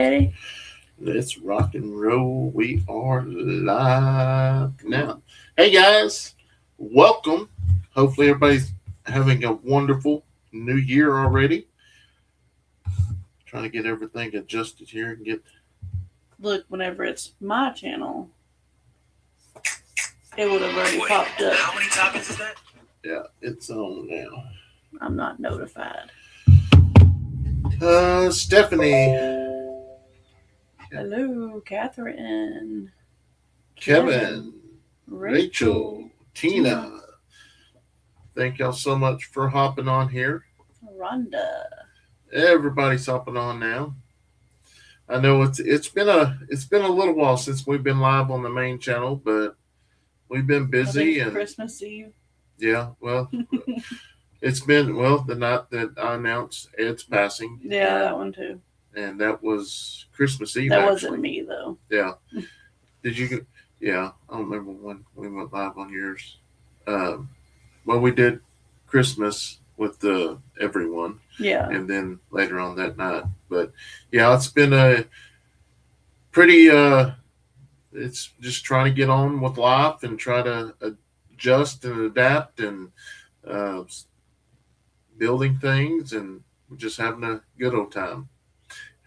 Eddy. Let's rock and roll. We are live now. Hey guys, welcome. Hopefully, everybody's having a wonderful new year already. Trying to get everything adjusted here and get. Look, whenever it's my channel, it would have already popped up. How many toppings is that? Yeah, it's on now. I'm not notified. Stephanie, Hello, Catherine. Kevin, Rachel. Rachel, Tina. Thank y'all so much for hopping on here. Rhonda. Everybody's hopping on now. I know it's been a little while since we've been live on the main channel, but we've been busy and Christmas Eve. yeah, well, it's been the night that I announced Ed's passing. Yeah, that one too. And that was Christmas Eve. That actually wasn't me though. Yeah. Did you? Yeah, I don't remember when we went live on yours. Well, we did Christmas with everyone. Yeah. And then later on that night. But yeah, it's been a pretty it's just trying to get on with life and try to adjust and adapt and uh, building things and just having a good old time.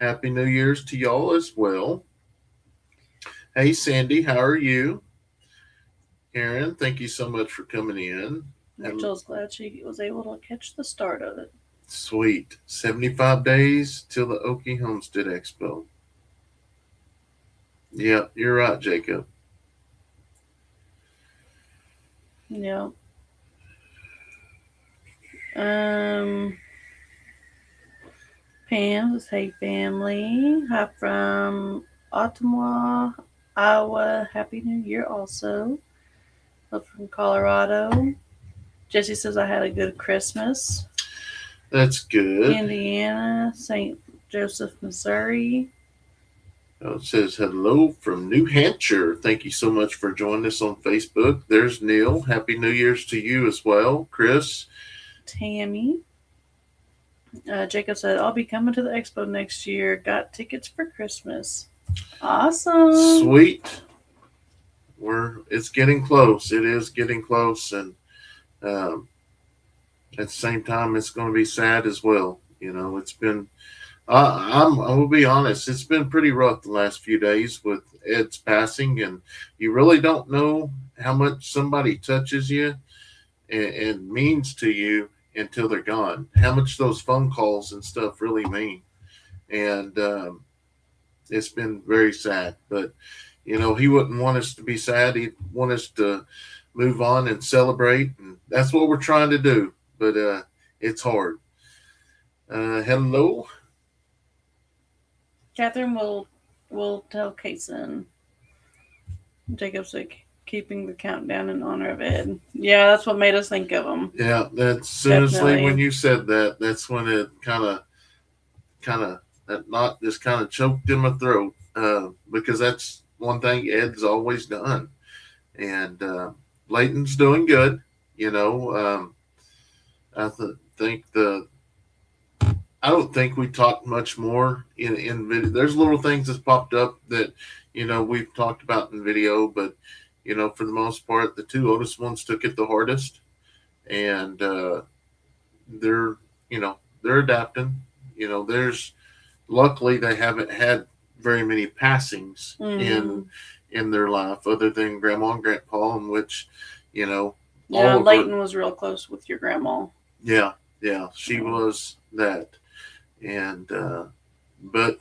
Happy New Year's to y'all as well. Hey Sandy, how are you? Aaron, thank you so much for coming in. Rachel's glad she was able to catch the start of it. Sweet. 75 days till the Okie Homestead Expo. Yeah, you're right, Jacob. Yeah. Pam says, hey family. Hi from Ottawa, Iowa. Happy New Year also. Love from Colorado. Jesse says I had a good Christmas. That's good. Indiana, St. Joseph, Missouri. It says hello from New Hampshire. Thank you so much for joining us on Facebook. There's Neil. Happy New Year's to you as well. Chris. Tammy. Jacob said, I'll be coming to the expo next year. Got tickets for Christmas. Awesome. Sweet. It's getting close. It is getting close. And at the same time, it's going to be sad as well. You know, it's been, I will be honest, it's been pretty rough the last few days with Ed's passing. And you really don't know how much somebody touches you and means to you until they're gone. How much those phone calls and stuff really mean. And it's been very sad. But, you know, he wouldn't want us to be sad. He'd want us to move on and celebrate. And that's what we're trying to do. But it's hard. Hello. Catherine will tell Kayson. Jacob's like keeping the countdown in honor of Ed. Yeah, that's what made us think of him. Yeah, that's seriously when you said that. That's when it kind of that knot just kind of choked in my throat because that's one thing Ed's always done, and Leighton's doing good. You know, I think I don't think we talked much more in video. There's little things that's popped up that, you know, we've talked about in video, but, you know, for the most part, the two oldest ones took it the hardest, and they're, you know, they're adapting. You know, luckily they haven't had very many passings in their life other than grandma and grandpa, in which, you know, yeah, Leighton was real close with your grandma. Yeah, she was that. And but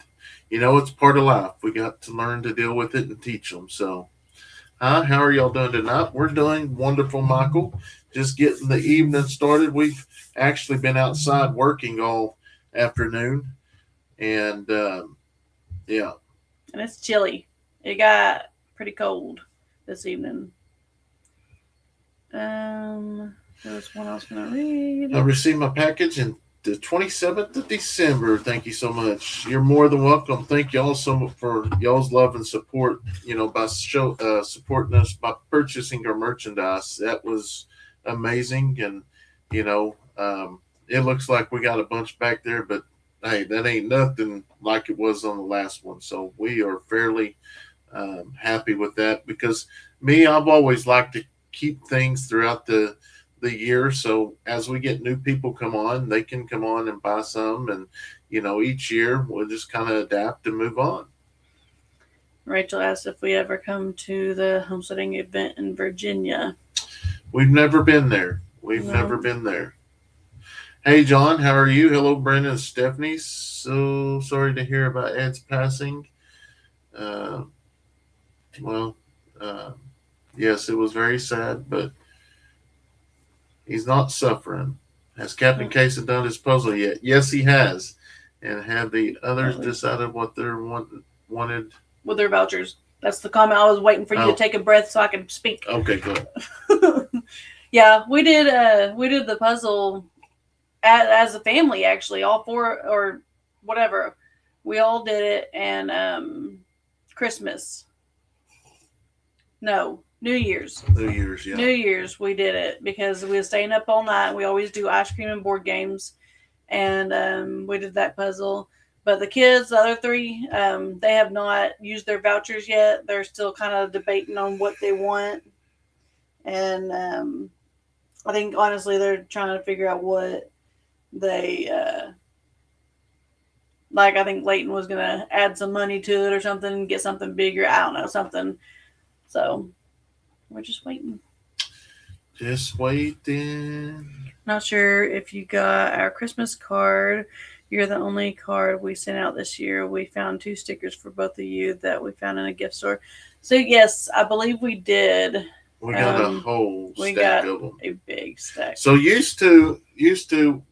you know, it's part of life. We got to learn to deal with it and teach them. So how are y'all doing tonight? We're doing wonderful, Michael. Just getting the evening started. We've actually been outside working all afternoon, and yeah, and it's chilly. It got pretty cold this evening. There's one I was gonna read. I received my package in the 27th of December. Thank you so much. You're more than welcome. Thank y'all so much for y'all's love and support, you know, by supporting us by purchasing our merchandise. That was amazing. And, you know, it looks like we got a bunch back there, but hey, that ain't nothing like it was on the last one. So we are fairly happy with that because me, I've always liked to keep things throughout the year. So as we get new people come on, they can come on and buy some, and each year we'll just kind of adapt and move on. Rachel asked if we ever come to the homesteading event in Virginia. We've never been there. We've never No. been there. Hey, John, how are you? Hello, Brandon and Stephanie. So sorry to hear about Ed's passing. Uh, well, uh, yes, it was very sad, but he's not suffering. Has Captain Kayson done his puzzle yet? Yes, he has. And have the others decided what they wanted? With their vouchers. That's the comment. I was waiting for you to take a breath so I could speak. Okay, good. Yeah, we did the puzzle as a family, actually. All four or whatever. We all did it, and Christmas. No, New Year's. New Year's, yeah. New Year's, we did it because we were staying up all night. We always do ice cream and board games, and we did that puzzle. But the kids, the other three, they have not used their vouchers yet. They're still kind of debating on what they want, and I think honestly they're trying to figure out what they like. I think Leighton was gonna add some money to it or something, get something bigger. I don't know, something. So we're just waiting. Just waiting. Not sure if you got our Christmas card. You're the only card we sent out this year. We found 2 stickers for both of you that we found in a gift store. So yes, I believe we did. We got a whole stack of them. A big stack. So used to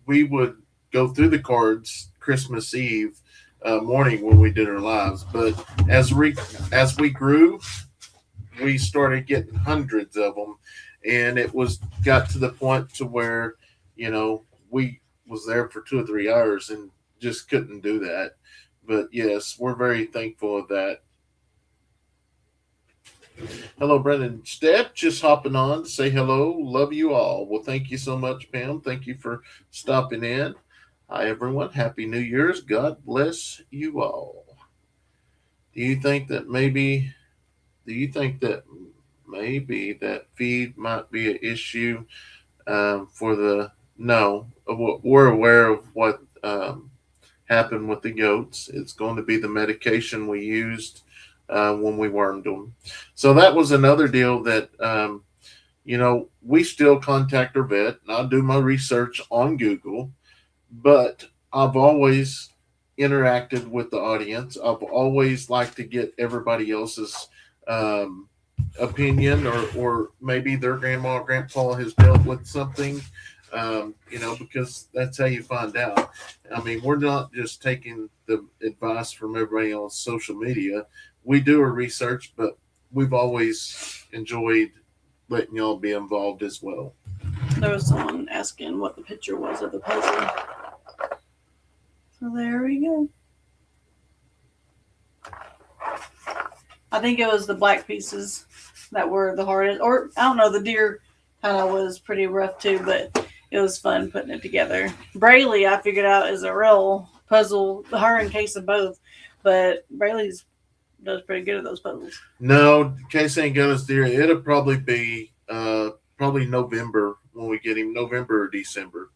we would go through the cards Christmas Eve morning when we did our lives, but as we grew, we started getting hundreds of them, and it got to the point to where we was there for 2 or 3 hours and just couldn't do that. But yes, we're very thankful of that. Hello, Brendan. Steph, just hopping on to say hello. Love you all. Well, thank you so much, Pam. Thank you for stopping in. Hi, everyone. Happy New Year's. God bless you all. Do you think that maybe that feed might be an issue for the? No, we're aware of what happened with the goats. It's going to be the medication we used when we wormed them. So that was another deal that we still contact our vet, and I do my research on Google, but I've always interacted with the audience. I've always liked to get everybody else's opinion, or maybe their grandma or grandpa has dealt with something, because that's how you find out. I mean, we're not just taking the advice from everybody on social media. We do our research, but we've always enjoyed letting y'all be involved as well. There was someone asking what the picture was of the puzzle. So there we go. I think it was the black pieces that were the hardest. Or, I don't know, the deer kind of was pretty rough too, but it was fun putting it together. Braylee, I figured out, is a real puzzle. Her and Kayson both. But Braylee's does pretty good at those puzzles. No, Kayson ain't got us deer. It'll probably be probably November when we get him. November or December.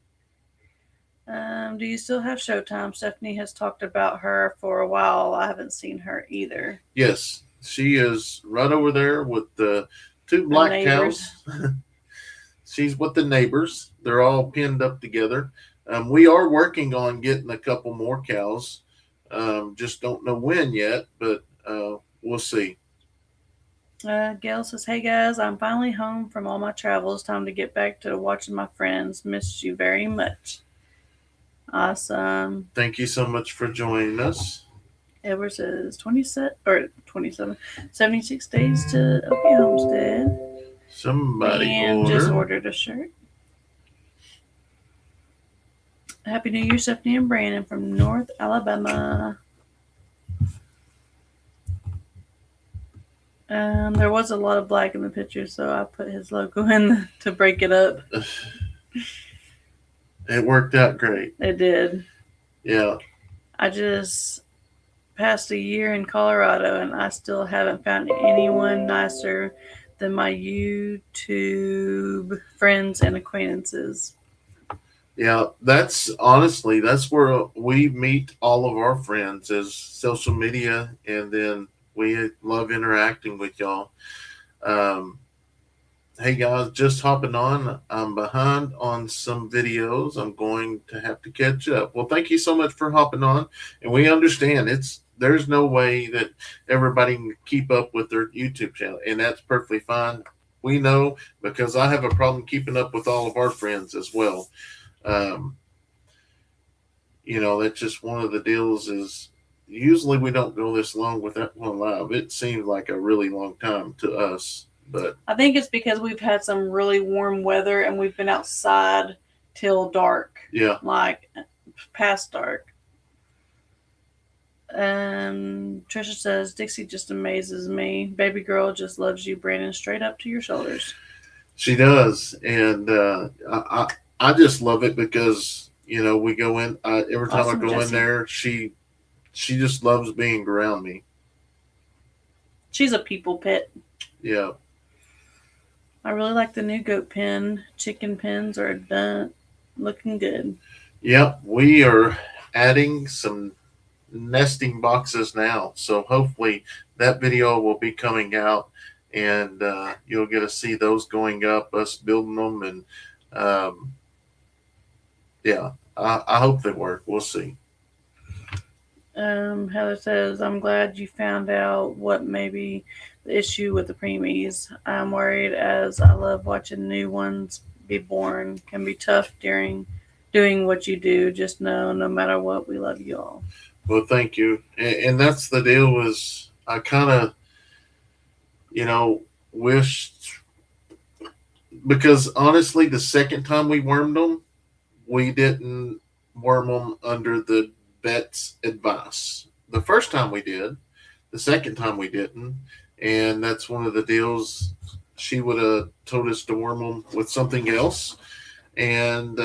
Do you still have Showtime? Stephanie has talked about her for a while. I haven't seen her either. Yes, she is right over there with the 2 black cows. She's with the neighbors. They're all pinned up together. We are working on getting a couple more cows. Just don't know when yet, but we'll see. Gail says, "Hey guys, I'm finally home from all my travels. Time to get back to watching my friends. Missed you very much." Awesome. Thank you so much for joining us. Edward says 76 days to OK Homestead. Somebody just ordered a shirt. Happy New Year, Stephanie and Brandon from North Alabama. There was a lot of black in the picture, so I put his logo in to break it up. It worked out great. It did. Yeah. I just passed a year in Colorado and I still haven't found anyone nicer than my YouTube friends and acquaintances. Yeah, that's honestly that's where we meet all of our friends is social media, and then we love interacting with y'all. Um, hey guys, just hopping on. I'm behind on some videos. I'm going to have to catch up. Well, thank you so much for hopping on, and we understand there's no way that everybody can keep up with their YouTube channel, and that's perfectly fine. We know because I have a problem keeping up with all of our friends as well. Um, that's just one of the deals is usually we don't go this long without one live. It seems like a really long time to us, but I think it's because we've had some really warm weather and we've been outside till dark, yeah. like past dark. Trisha says Dixie just amazes me. Baby girl just loves you, Brandon, straight up to your shoulders. She does, and I just love it because we go in every time I Awesome, go in Jesse. there. She just loves being around me. She's a people pet. Yeah. I really like the new goat pen. Chicken pens are done, looking good. Yep, we are adding some nesting boxes now. So hopefully that video will be coming out, and you'll get to see those going up, us building them, and um, yeah, I hope they work. We'll see. Heather says, I'm glad you found out what may be the issue with the preemies. I'm worried as I love watching new ones be born. Can be tough during doing what you do. Just know, no matter what, we love you all. Well, thank you, and that's the deal. Was I kind of wished because honestly, the second time we wormed them, we didn't worm them under the vet's advice. The first time we did, the second time we didn't, and that's one of the deals. She would have told us to worm them with something else, and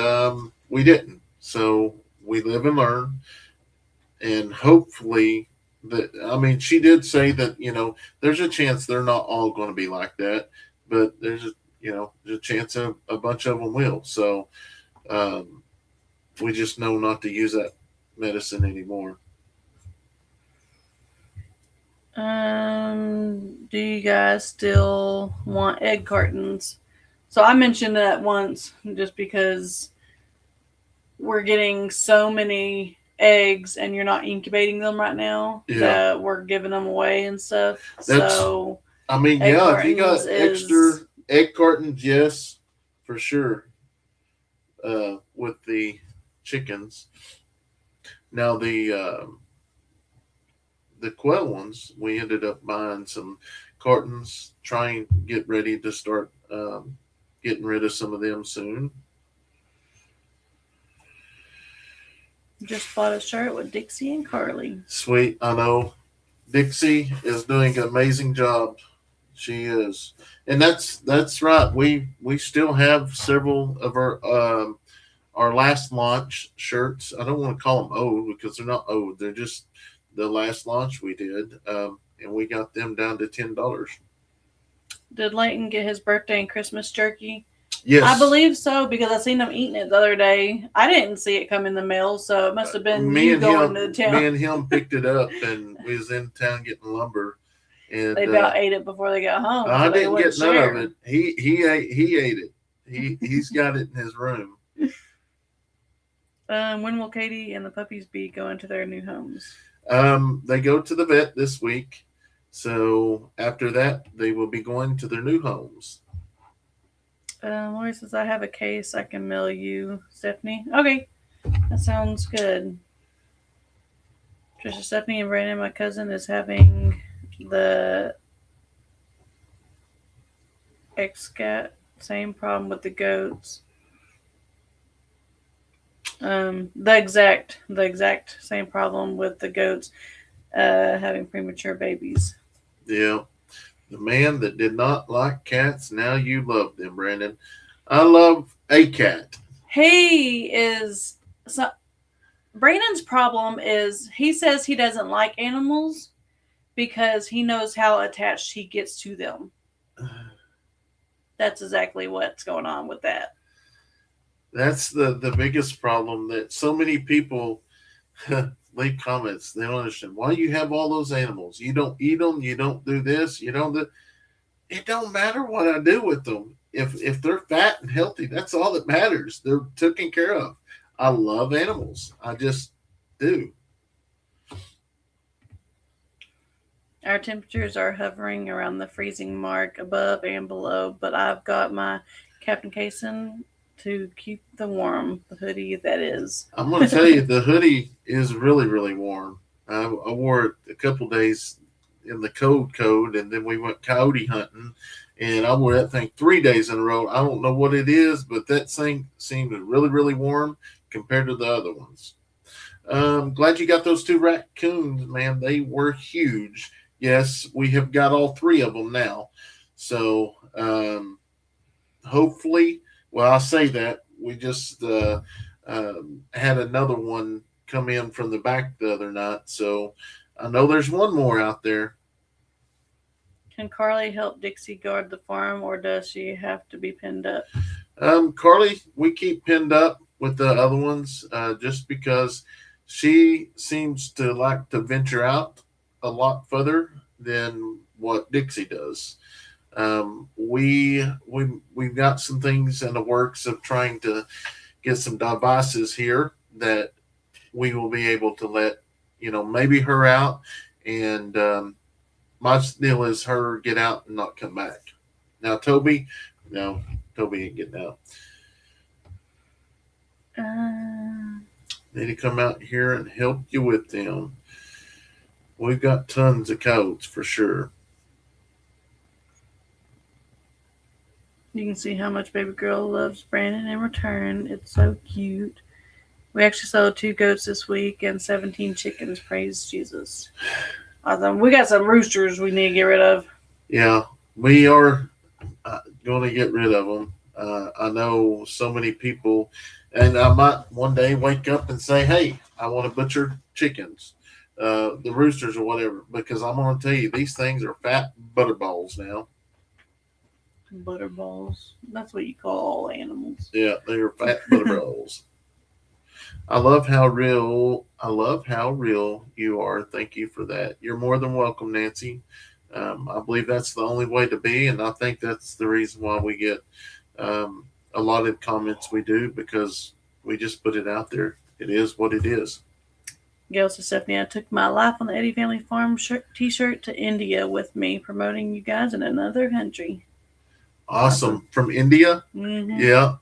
we didn't. So we live and learn, and hopefully that she did say that there's a chance they're not all going to be like that, but there's a chance a bunch of them will. So um, we just know not to use that medicine anymore. Do you guys still want egg cartons? So I mentioned that once just because we're getting so many eggs and you're not incubating them right now Yeah, that we're giving them away and stuff. that's. So egg Yeah, if you got cartons extra is egg cartons, yes, for sure. With the chickens, now the quail ones, we ended up buying some cartons, trying to get ready to start getting rid of some of them soon. just bought a shirt with Dixie and Carly. Sweet, I know. Dixie is doing an amazing job. She is, and that's right. We still have several of our last launch shirts. I don't want to call them old because they're not old. They're just the last launch we did, and we got them down to $10. Did Leighton get his birthday and Christmas jerky? Yes, I believe so because I seen him eating it the other day. I didn't see it come in the mail, so it must have been me you and going him, to town. me and him picked it up, and we was in town getting lumber, and They about ate it before they got home. I So didn't get none share. of it. He ate it. He's got it in his room. When will Katie and the puppies be going to their new homes? They go to the vet this week, so after that they will be going to their new homes. Lori says I have a case I can mail you, Stephanie. Okay, that sounds good. Trisha, Stephanie, and Brandon, my cousin, is having the excat same problem with the goats. The exact same problem with the goats having premature babies. Yeah, the man that did not like cats, now you love them, Brandon. I love a cat. He is so, Brandon's problem is he says he doesn't like animals because he knows how attached he gets to them. That's exactly what's going on with that. That's the biggest problem that so many people leave comments. They don't understand why you have all those animals. You don't eat them. You don't do this. You don't do. It don't matter what I do with them. If they're fat and healthy, that's all that matters. They're taken care of. I love animals. I just do. Our temperatures are hovering around the freezing mark above and below, but I've got my Captain Kayson to keep the warm. The hoodie, that is. I'm going to tell you, the hoodie is really really warm. I wore it a couple days in the code, and then we went coyote hunting, and I wore that thing 3 days in a row. I don't know what it is, but that thing seemed really really warm compared to the other ones. Glad you got those two raccoons, man. They were huge. Yes, we have got all three of them now. So hopefully, well, I'll say that we just had another one come in from the back the other night. So I know there's one more out there. Can Carly help Dixie guard the farm, or does she have to be pinned up? Carly, we keep pinned up with the other ones just because she seems to like to venture out a lot further than what Dixie does. We've got some things in the works of trying to get some devices here that we will be able to let maybe her out, and my deal is her get out and not come back. Now Toby, no, Toby ain't getting out. Uh, Need to come out here and help you with them. We've got tons of codes for sure. you can see how much baby girl loves Brandon in return. It's so cute. We actually sold 2 goats this week and 17 chickens. Praise Jesus. Awesome. We got some roosters we need to get rid of. Yeah, we are going to get rid of them. I know so many people, and I might one day wake up and say, "Hey, I want to butcher chickens, the roosters or whatever," because I'm going to tell you these things are fat butterballs now. Butterballs. That's what you call all animals. Yeah, they are fat butterballs. I love how real. I love how real you are. Thank you for that. You're more than welcome, Nancy. I believe that's the only way to be, and I think that's the reason why we get a lot of comments we do because we just put it out there. It is what it is. Gail says, Stephanie, I took my Life on the Eddy Family Farm t-shirt to India with me, promoting you guys in another country. Awesome. From India? Mm-hmm. Yeah.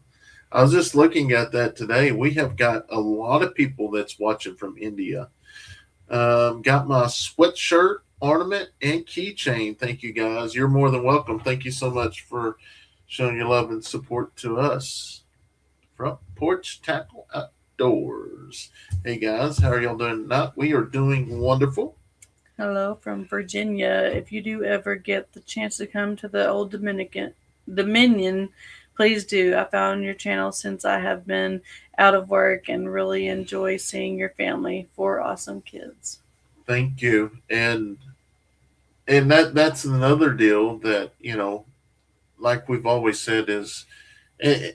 I was just looking at that today. We have got a lot of people that's watching from India. Got my sweatshirt, ornament, and keychain. Thank you guys. You're more than welcome. Thank you so much for showing your love and support to us. Front Porch Tackle Outdoors. Hey guys, how are y'all doing tonight? We are doing wonderful. Hello from Virginia. If you do ever get the chance to come to the old Dominion, please do. I found your channel since I have been out of work and really enjoy seeing your family. 4 awesome kids. Thank you. And that's another deal that, like we've always said is eh,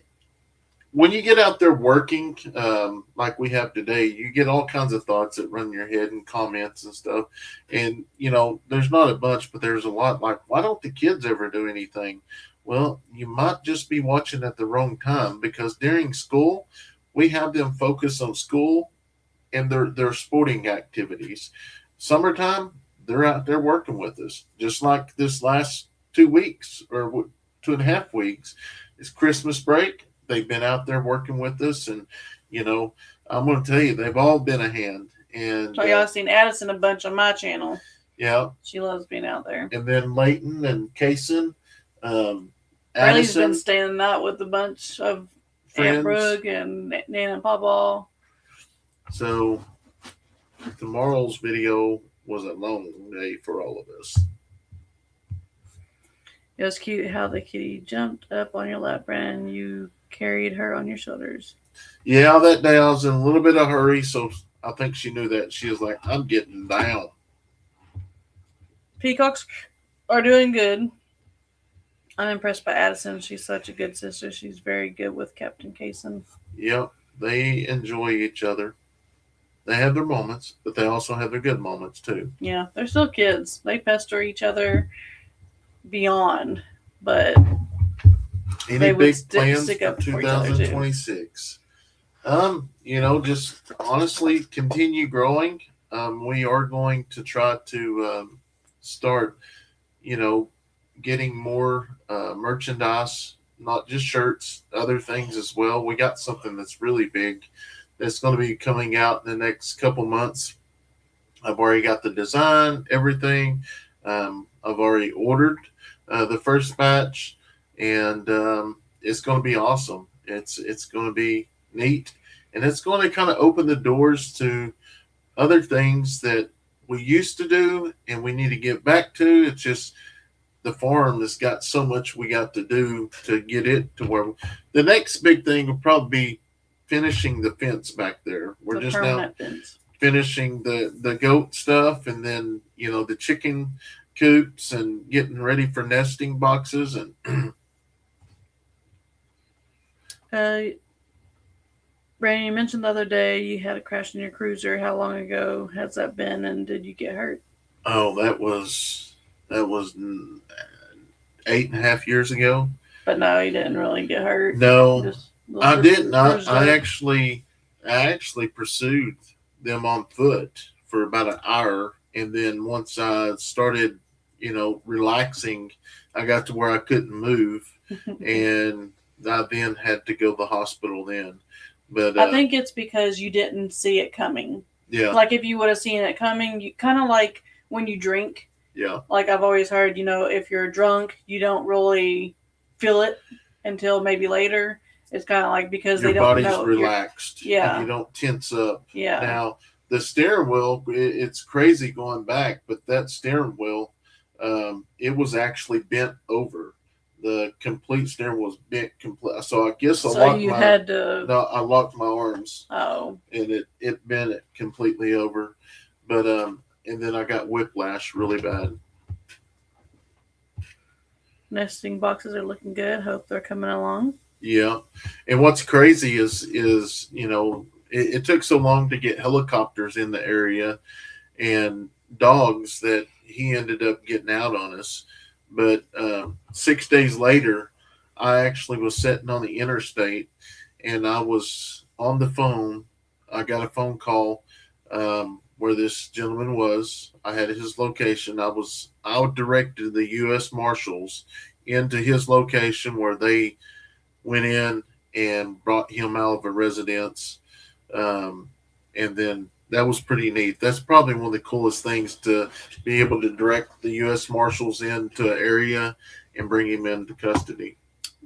when you get out there working, like we have today, you get all kinds of thoughts that run in your head and comments and stuff. And, there's not a bunch, but there's a lot like, why don't the kids ever do anything? Well, you might just be watching at the wrong time because during school, we have them focus on school and their sporting activities. Summertime, they're out there working with us, just like this last 2 weeks or 2.5 weeks. It's Christmas break. They've been out there working with us, and I'm going to tell you, they've all been a hand. And so y'all seen Addison a bunch on my channel. Yeah, she loves being out there. And then Leighton and Kayson. Braylee's been staying out with a bunch of friends. Aunt Brooke and Nan and Papa. So tomorrow's video was a long day for all of us. It was cute how the kitty jumped up on your lap and you carried her on your shoulders. Yeah, that day I was in a little bit of a hurry, so I think she knew that. She was like, I'm getting down. Peacocks are doing good. I'm impressed by Addison. She's such a good sister. She's very good with Captain Kayson. Yep, they enjoy each other. They have their moments, but they also have their good moments too. Yeah, they're still kids. They pester each other beyond, but Any they would big plans stick for up for each other too. 2026? Just honestly continue growing. We are going to try to start, you know, getting more merchandise, not just shirts, other things as well. We got something that's really big that's going to be coming out in the next couple months. I've already got the design, everything. I've already ordered the first batch, and it's going to be awesome. It's going to be neat, and it's going to kind of open the doors to other things that we used to do and we need to get back to. It's just the farm has got so much we got to do to get it to where the next big thing will probably be finishing the fence back there. We're The just now permanent fence. finishing the goat stuff, and then the chicken coops and getting ready for nesting boxes. And Uh, Brandon, you mentioned the other day you had a crash in your cruiser. How long ago has that been, and did you get hurt? oh, that was 8.5 years ago. But no, you didn't really get hurt. No, Just I didn't. I, bruised I up. actually I actually pursued them on foot for about an hour, and then once I started, relaxing, I got to where I couldn't move, and I then had to go to the hospital then. But I think it's because you didn't see it coming. yeah, Like if you would have seen it coming, you kind of like when you drink. yeah, Like I've always heard, if you're drunk, you don't really feel it until maybe later. It's kind of like because your they don't body's know. relaxed, and Yeah, you don't tense up. yeah. Now the steering wheel, it's crazy going back, but that steering wheel, it was actually bent over. The complete steering wheel was bent complete. So I guess So you had to. I locked my arms, Oh, and it bent it completely over. But and then I got whiplash really bad. nesting boxes are looking good. Hope they're coming along. Yeah, and what's crazy is it took so long to get helicopters in the area and dogs that he ended up getting out on us. But 6 days later, I actually was sitting on the interstate, and I was on the phone. I got a phone call where this gentleman was. I had his location. I directed the U.S. Marshals into his location where they went in and brought him out of a residence. And then that was pretty neat. That's probably one of the coolest things, to be able to direct the U.S. Marshals into an area and bring him into custody.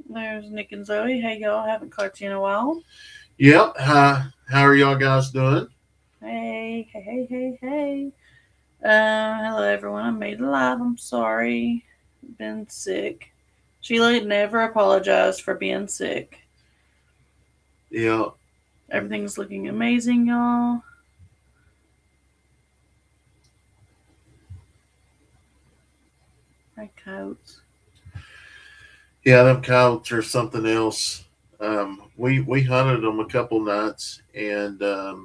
There's Nick and Zoe. Hey y'all, haven't caught you in a while. Yep. How are y'all guys doing? Hey, hey, hey, hey, hey. Hello everyone. I made it live. I'm sorry. Been sick. Sheila never apologized for being sick. Yeah. Everything's looking amazing, y'all. My coats. Yeah, them coyotes are something else. We hunted them a couple nights, and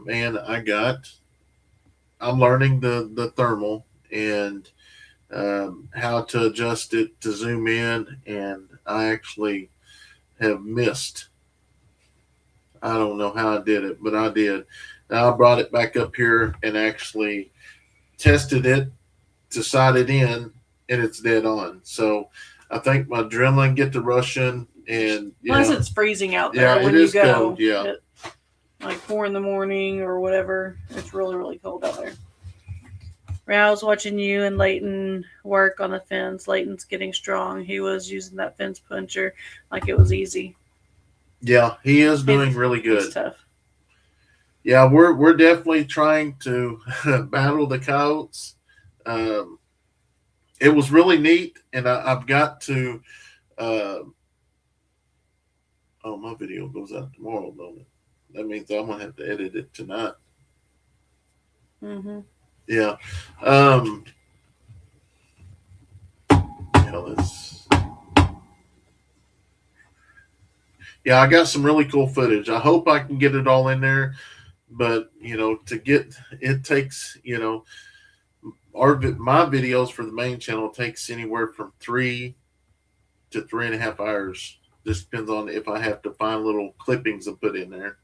man, I'm learning the thermal and how to adjust it to zoom in, and I actually have missed. I don't know how I did it, but I did. Now I brought it back up here and actually tested it to sight it in, and it's dead on. So I think my adrenaline get to rushing, and Plus, it's freezing out there yeah, when it you is go. cold. Yeah, At like 4 in the morning or whatever. It's really, really cold out there. I was watching you and Leighton work on the fence. Leighton's getting strong. He was using that fence puncher like it was easy. yeah, he is doing really good. He's tough. Yeah, we're definitely trying to battle the coyotes. Um, it was really neat, and I've got to. Uh, oh, my video goes out tomorrow, don't it? that means I'm gonna have to edit it tonight. Mm-hmm. Yeah. Um. Yeah. Let's. Yeah, I got some really cool footage. I hope I can get it all in there, but to get it takes my videos for the main channel takes anywhere from 3 to 3.5 hours. Just depends on if I have to find little clippings and put in there.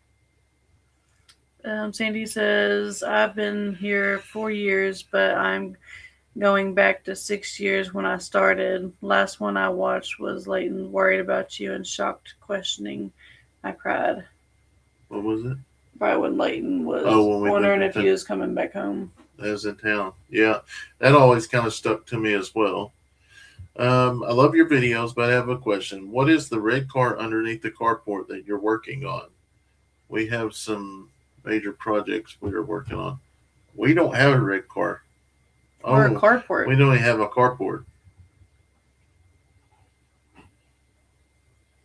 Sandy says, I've been here 4 years, but I'm going back to 6 years when I started. Last one I watched was Leighton worried about you and shocked questioning. I cried. What was it? Probably when Leighton was Oh, when we wondering lived if he was coming back home. I was in town. Yeah, that always kind of stuck to me as well. I love your videos, but I have a question. What is the red car underneath the carport that you're working on? We have some major projects we are working on. We don't have a red car. Or a carport. We don't even have a carport.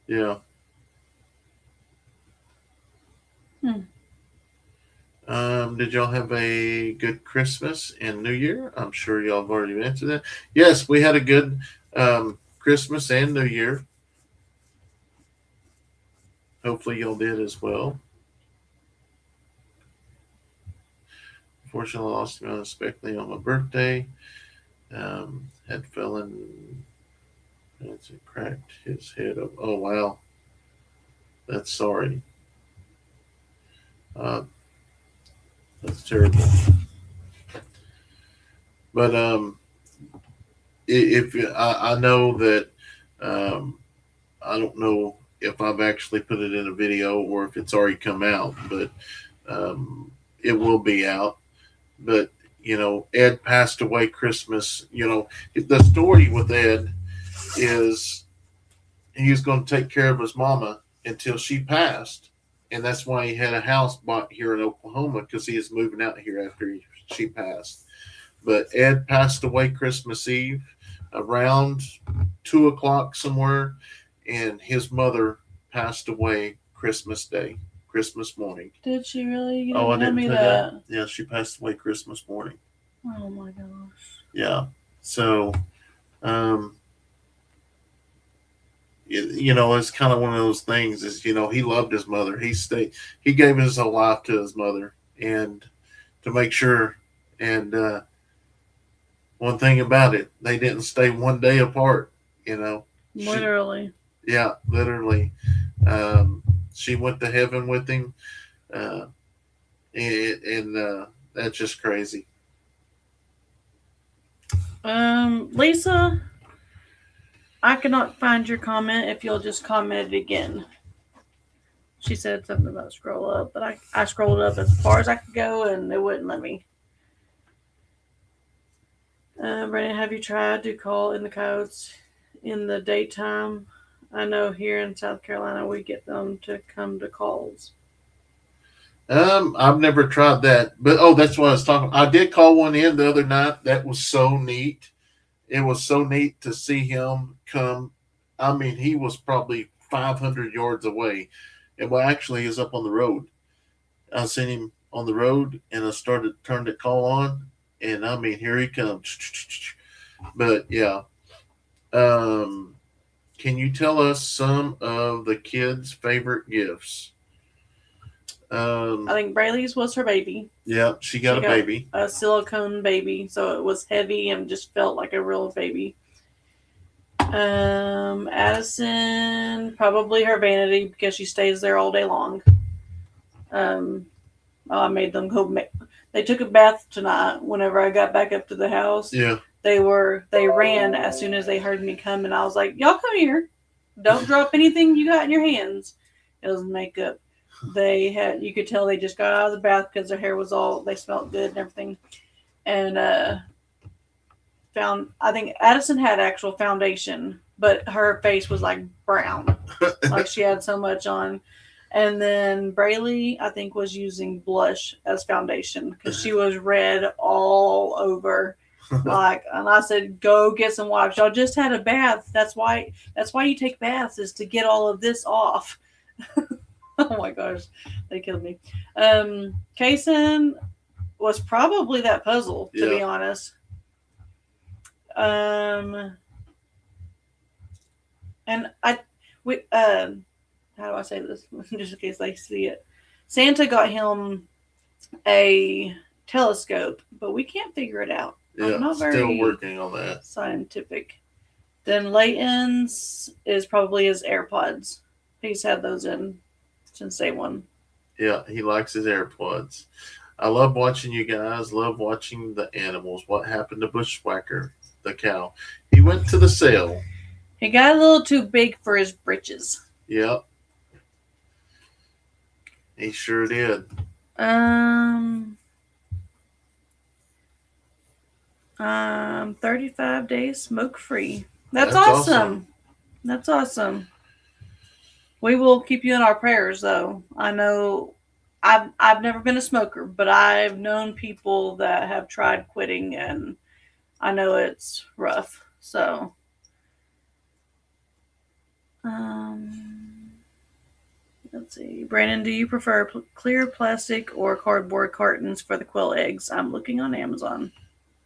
Yeah. Did y'all have a good Christmas and New Year? I'm sure y'all have already answered that. Yes, we had a good Christmas and New Year. Hopefully, y'all did as well. Unfortunately, I lost him unexpectedly on my birthday. Had fell in, and cracked his head up. Oh wow, that's sorry. That's terrible. But if I know that I don't know if I've actually put it in a video or if it's already come out, but it will be out. But Ed passed away Christmas. The story with Ed is he was going to take care of his mama until she passed, and that's why he had a house bought here in Oklahoma because he is moving out here after she passed. But Ed passed away Christmas Eve around 2 o'clock somewhere, and his mother passed away Christmas Day, Christmas morning. Did she really? You I didn't me tell that. Yeah, she passed away Christmas morning. Oh my gosh. Yeah. So, it's kind of one of those things. Is he loved his mother. He gave his whole life to his mother, and to make sure. And one thing about it, they didn't stay one day apart. Literally. Literally. She went to heaven with him, and that's just crazy. Lisa, I cannot find your comment. If you'll just comment it again. She said something about scroll up, but I scrolled up as far as I could go, and it wouldn't let me. Brandon, have you tried to call in the coyotes in the daytime? I know here in South Carolina we get them to come to calls. I've never tried that, but that's what I was talking. I did call one in the other night. That was so neat. It was so neat to see him come. I mean, he was probably 500 yards away, and actually, he's up on the road. I seen him on the road, and I turned the call on, and I mean, here he comes. But yeah, can you tell us some of the kids' favorite gifts? I think Braylee's was her baby. Yeah, she got a baby. A silicone baby, so it was heavy and just felt like a real baby. Addison, probably her vanity because she stays there all day long. I made them go. They took a bath tonight. Whenever I got back up to the house, yeah, they ran as soon as they heard me come, and I was like, "Y'all come here! Don't drop anything you got in your hands." It was makeup. You could tell they just got out of the bath because their hair was they smelled good and everything. And I think Addison had actual foundation, but her face was like brown, like she had so much on. And then Braylee, I think, was using blush as foundation because she was red all over. And I said, "Go get some wipes. Y'all just had a bath. That's why you take baths, is to get all of this off." Oh my gosh, they killed me. Kayson was probably that puzzle, to be Yeah. honest. Um, and we how do I say this? Just in case they see it, Santa got him a telescope, but we can't figure it out. I'm Yeah. not Still very working on that. scientific. Then Leighton's is probably his AirPods. He's had those in since day one. Yeah. He likes his AirPods. I love watching you guys. Love watching the animals. What happened to Bushwhacker, the cow? He went to the sale. He got a little too big for his britches. Yep. He sure did. Um, 35 days smoke free. That's That's awesome. awesome. That's awesome. We will keep you in our prayers, though. I know I've never been a smoker, but I've known people that have tried quitting, and I know it's rough. So, um, let's see. Brandon, do you prefer clear plastic or cardboard cartons for the quill eggs? I'm looking on Amazon.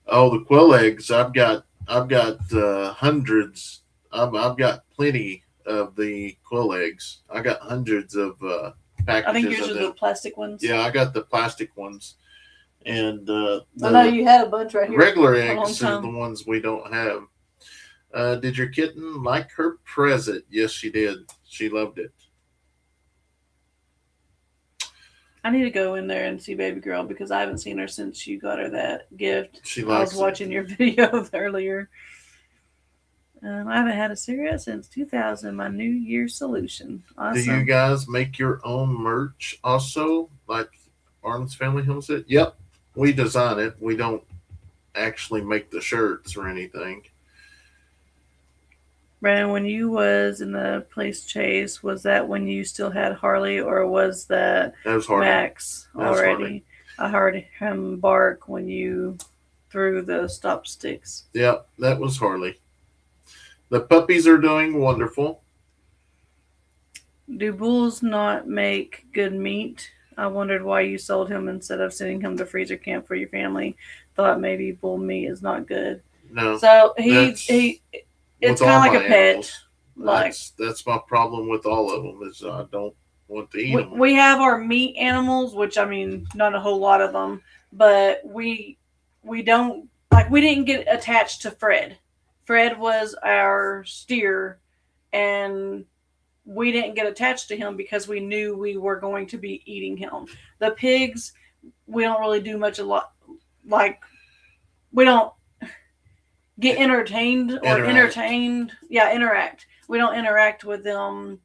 Oh, the quill eggs. I've got hundreds. I've got plenty of the quill eggs. I got hundreds of I think packages yours of are the them. plastic ones. Yeah, I got the plastic ones, and I know the you had a bunch right here regular for a long eggs are the time. ones we don't have. Did your kitten like her present? Yes, she did. She loved it. I need to go in there and see baby girl because I haven't seen her since you got her that gift. She I was likes it. watching your videos earlier. I haven't had a cigarette since 2000. My New Year's solution. Do you Awesome. guys make your own merch also, like Arnold's Family Home said? Yep, we design it. We don't actually make the shirts or anything. Brandon, when you was in the place chase, was that when you still had Harley or was that That was Harley. Max That was Harley. already? I heard him bark when you threw the stop sticks. Yep, that was Harley. The puppies are doing wonderful. Do bulls not make good meat? I wondered why you sold him instead of sending him to freezer camp for your family. Thought maybe bull meat is not good. No, So that's he it's with kind of all like my a pet. animals. Like That's my problem with all of them is I don't want to eat we, them. we have our meat animals, which I mean, not a whole lot of them, but we don't like we didn't get attached to Fred. Fred was our steer, and we didn't get attached to him because we knew we were going to be eating him. The pigs, we don't really do much a lot. Like we don't get entertained or Interact entertained. Yeah, interact. We don't interact with them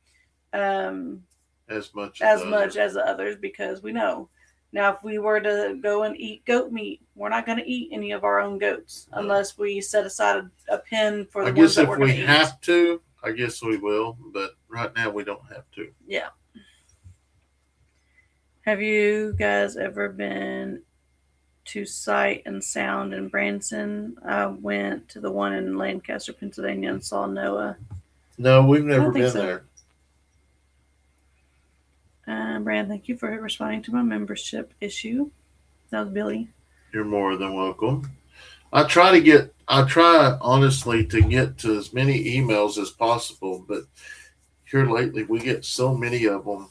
um, as much as as the much other. as the others because we know. Now, if we were to go and eat goat meat, we're not going to eat any of our own goats No. unless we set aside a pen for I the ones guess that if we're going we to eat. have to, I guess we will. But right now we don't have to. Yeah. Have you guys ever been to Sight and Sound in Branson? I went to the one in Lancaster, Pennsylvania, and saw Noah. No, we've I never don't think been so. there. Brand, thank you for responding to my membership issue. That was Billy. You're more than welcome. I try honestly to get to as many emails as possible, but here lately we get so many of them,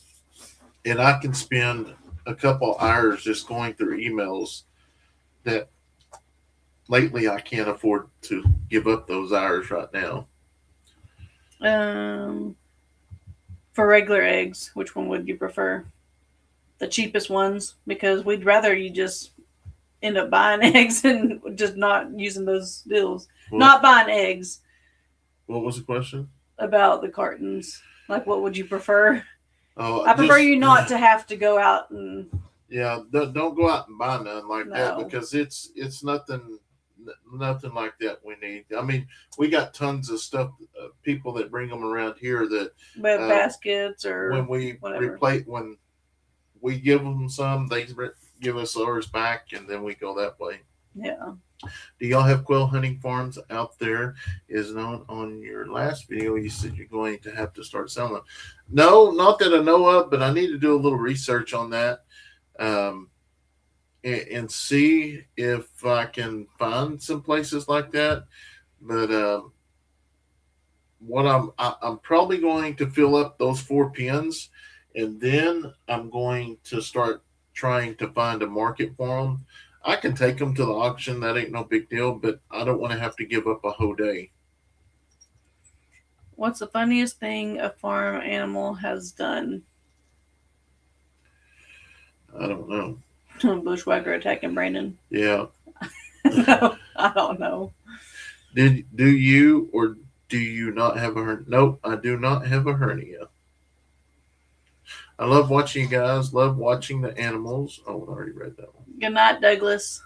and I can spend a couple hours just going through emails that lately I can't afford to give up those hours right now. Um, for regular eggs, which one would you prefer? The cheapest ones, because we'd rather you just end up buying eggs and just not using those deals. What, Not buying eggs. what was the question? About the cartons. Like, what would you prefer? Oh, I prefer just you not to have to go out and yeah. Don't go out and buy none like that no. because it's nothing like that we need. I mean, we got tons of stuff. People that bring them around here that With uh, baskets or when we whatever. replace when we give them some, they give us ours back, and then we go that way. Yeah. Do y'all have quail hunting farms out there? Is known on your last video. You said you're going to have to start selling them. No, not that I know of, but I need to do a little research on that. Um, and see if I can find some places like that. But what I'm probably going to fill up those 4 pens, and then I'm going to start trying to find a market for them. I can take them to the auction. That ain't no big deal. But I don't want to have to give up a whole day. What's the funniest thing a farm animal has done? I don't know. Bushwhacker attacking Brandon. Yeah. No, I don't know. Do you or do you not have a hernia? Nope, I do not have a hernia. I love watching you guys. Love watching the animals. Oh, I already read that one. Good night, Douglas.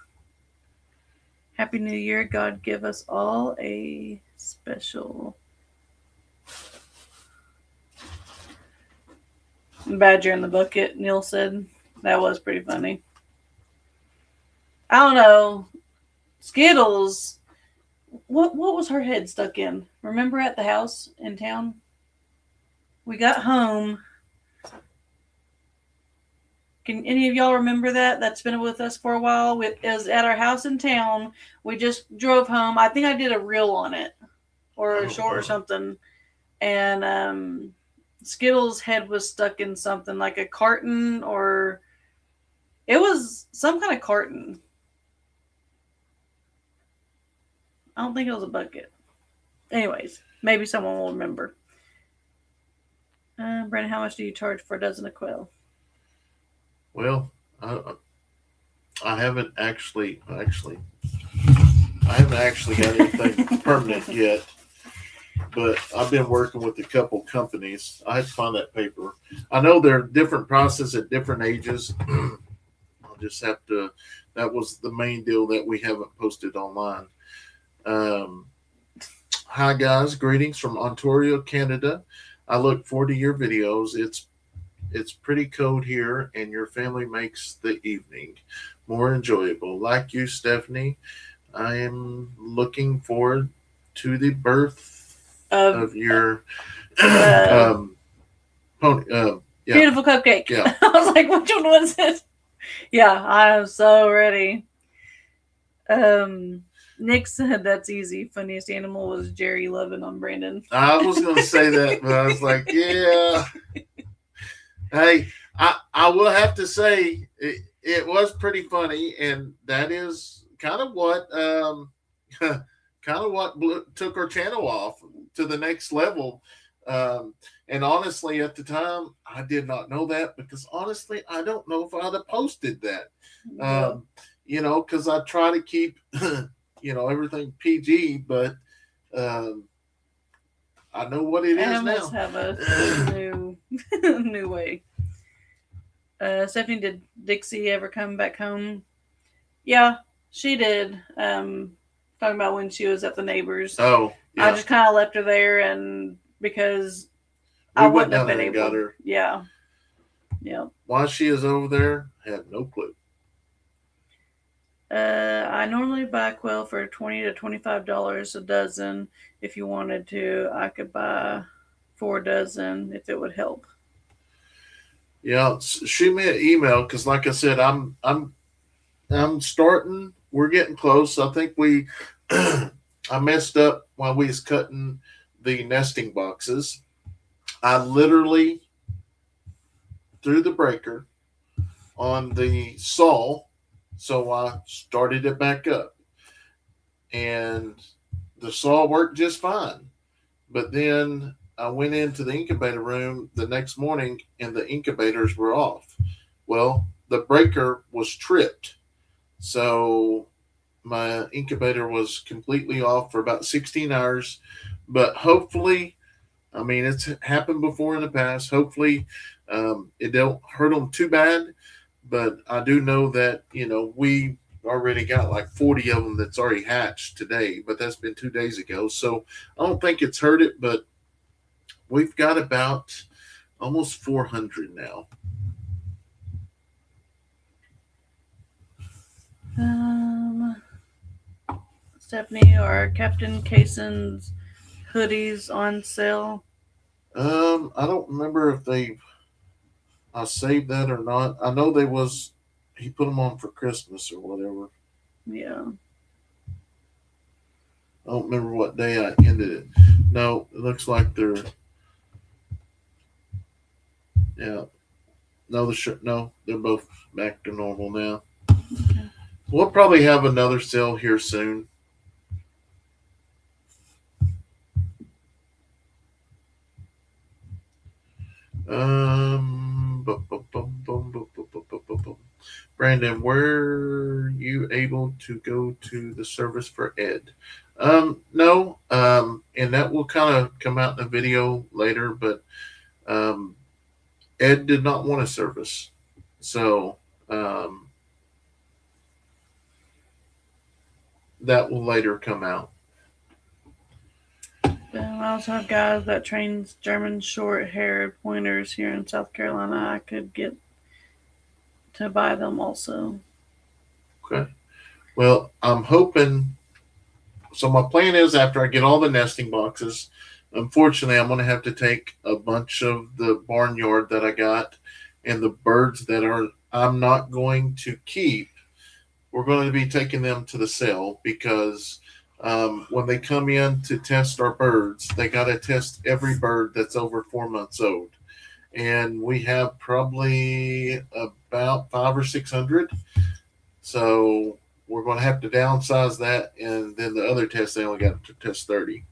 Happy New Year. God give us all a special badger in the bucket, Neil said. That was pretty funny. I don't know. Skittles. What was her head stuck in? Remember at the house in town? We got home. Can any of y'all remember that? That's been with us for a while. It was at our house in town. We just drove home. I think I did a reel on it or a short or something. And Skittles' head was stuck in something like a carton, or it was some kind of carton. I don't think it was a bucket. Anyways, maybe someone will remember. Brandon, how much do you charge for a dozen of quail? Well, I haven't actually I haven't actually got anything permanent yet. But I've been working with a couple companies. I had to find that paper. I know there are different processes at different ages. I'll just have to. That was the main deal that we haven't posted online. Um, Hi guys, greetings from Ontario, Canada. I look forward to your videos. It's pretty cold here, and your family makes the evening more enjoyable. Like you, Stephanie, I am looking forward to the birth of your pony. Yeah. Beautiful cupcake. Yeah. I was like, which one was it? Yeah, I am so ready. Nick said that's easy. Funniest animal was Jerry loving on Brandon. I was going to say that, but I was like, yeah. Hey, I will have to say it was pretty funny, and that is kind of what took our channel off to the next level. And honestly, at the time, I did not know that because honestly, I don't know if I'd have posted that. Because I try to keep everything PG, but I know what it is now. Have a new way. Stephanie, did Dixie ever come back home? Yeah, she did. Talking about when she was at the neighbors. Oh, yeah. I just kind of left her there, and because I wouldn't have been able. Got her. Yeah. Why she is over there, I have no clue. I normally buy quail for $20 to $25 a dozen. If you wanted to, I could buy 4 dozen if it would help. Yeah, shoot me an email because, like I said, I'm starting. We're getting close. I think I messed up while we was cutting the nesting boxes. I literally threw the breaker on the saw, so I started it back up, and the saw worked just fine. But then I went into the incubator room the next morning, and the incubators were off. Well, the breaker was tripped, so my incubator was completely off for about 16 hours. But hopefully, I mean, it's happened before in the past. Hopefully, it don't hurt them too bad. But I do know that, we already got like 40 of them that's already hatched today. But that's been 2 days ago. So I don't think it's hurt it. But we've got about almost 400 now. Stephanie, are Captain Kayson's hoodies on sale? I don't remember if I saved that or not. I know they was he put them on for Christmas or whatever. Yeah. I don't remember what day I ended it. No, it looks like they're yeah. No, the shirt. No, they're both back to normal now. Okay. We'll probably have another sale here soon. Brandon, were you able to go to the service for Ed? No. And that will kind of come out in the video later, but um, Ed did not want a service, so um, that will later come out. I also have guys that trains German short haired pointers here in South Carolina. I could get to buy them also. Okay. Well, I'm hoping. So my plan is after I get all the nesting boxes. Unfortunately, I'm going to have to take a bunch of the barnyard that I got and the birds that are I'm not going to keep. We're going to be taking them to the sale because when they come in to test our birds, they got to test every bird that's over 4 months old. And we have probably about 5 or 600. So we're going to have to downsize that. And then the other tests, they only got to test 30.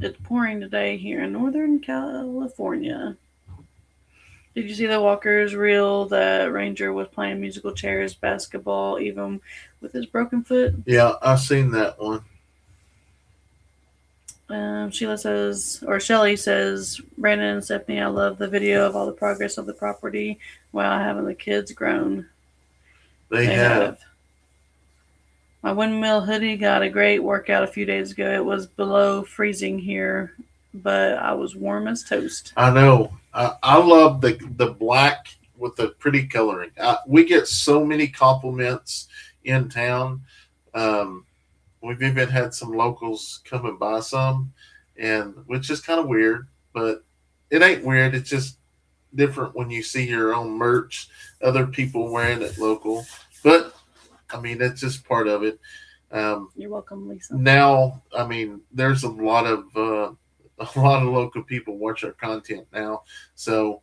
It's pouring today here in Northern California. Did you see the Walker's reel that Ranger was playing musical chairs basketball even with his broken foot? Yeah, I've seen that one. Sheila says, or Shelly says, Brandon and Stephanie, I love the video of all the progress of the property while having the kids grown. They have. My windmill hoodie got a great workout a few days ago. It was below freezing here, but I was warm as toast. I know. I love the black with the pretty coloring. We get so many compliments in town. Um, we've even had some locals come and buy some, and which is kind of weird, but it ain't weird. It's just different when you see your own merch, other people wearing it local. But I mean, that's just part of it. You're welcome, Lisa. Now, I mean, there's a lot of local people watch our content now, so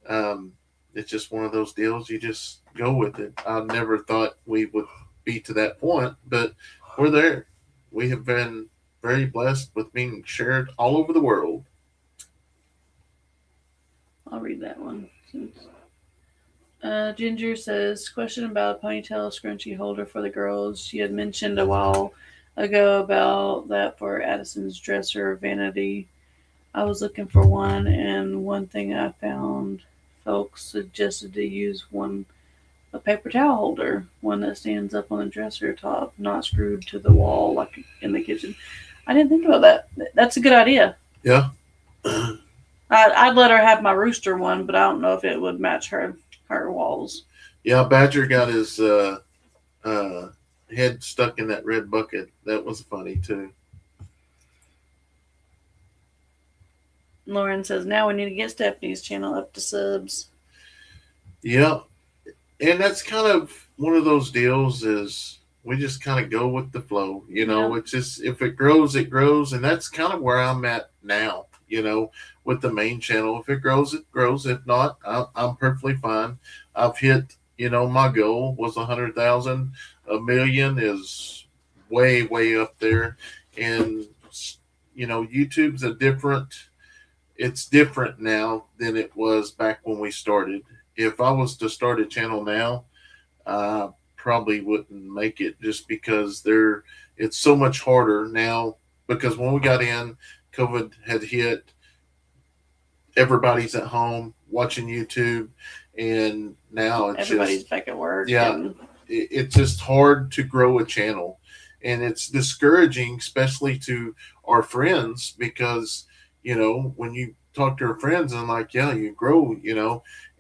um, it's just one of those deals. You just go with it. I never thought we would be to that point, but we're there. We have been very blessed with being shared all over the world. I'll read that one. Ginger says, question about a ponytail scrunchie holder for the girls. She had mentioned a while ago about that for Addison's dresser vanity. I was looking for one, and one thing I found, folks suggested to use a paper towel holder, one that stands up on the dresser top, not screwed to the wall like in the kitchen. I didn't think about that. That's a good idea. Yeah. I'd let her have my rooster one, but I don't know if it would match her walls. Yeah, Badger got his head stuck in that red bucket. That was funny too. Lauren says, now we need to get Stephanie's channel up to subs. Yeah, and that's kind of one of those deals is we just kind of go with the flow. Yeah. It's just if it grows, it grows, and that's kind of where I'm at now. With the main channel, if it grows, it grows. If not, I'm perfectly fine. I've hit, my goal was 100,000. A million is way, way up there, and YouTube's it's different now than it was back when we started. If I was to start a channel now, I probably wouldn't make it just because it's so much harder now because when we got in, COVID had hit, everybody's at home watching YouTube, and now everybody's back at work. Yeah, it's just hard to grow a channel, and it's discouraging, especially to our friends because when you talk to our friends and like, yeah, you grow,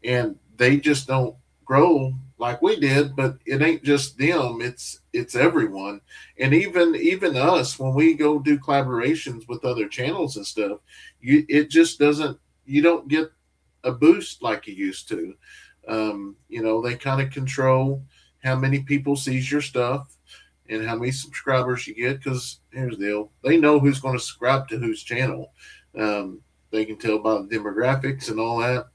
and they just don't grow like we did, but it ain't just them, it's everyone. And even us, when we go do collaborations with other channels and stuff, it just doesn't, you don't get a boost like you used to. They kind of control how many people sees your stuff and how many subscribers you get, because here's the deal, they know who's going to subscribe to whose channel. They can tell by the demographics and all that.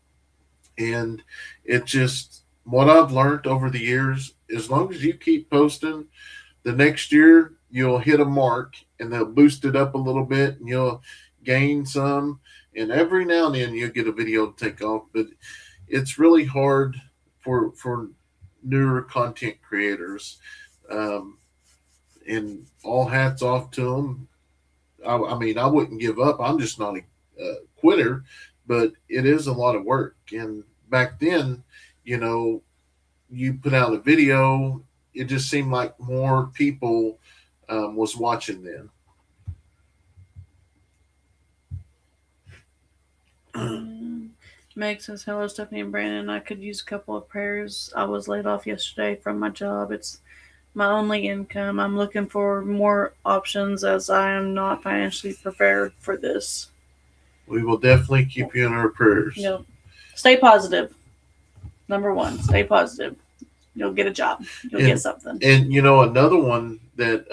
And it just, what I've learned over the years, as long as you keep posting, the next year you'll hit a mark and they'll boost it up a little bit and you'll gain some. And every now and then you'll get a video to take off. But it's really hard for newer content creators. Um, and all hats off to them. I mean, I wouldn't give up. I'm just not a quitter, but it is a lot of work. And back then, you know, you put out a video, it just seemed like more people was watching then. Meg says, hello, Stephanie and Brandon. I could use a couple of prayers. I was laid off yesterday from my job. It's my only income. I'm looking for more options as I am not financially prepared for this. We will definitely keep you in our prayers. Yep. Stay positive. Number one, stay positive. You'll get a job. You'll get something. And, another one that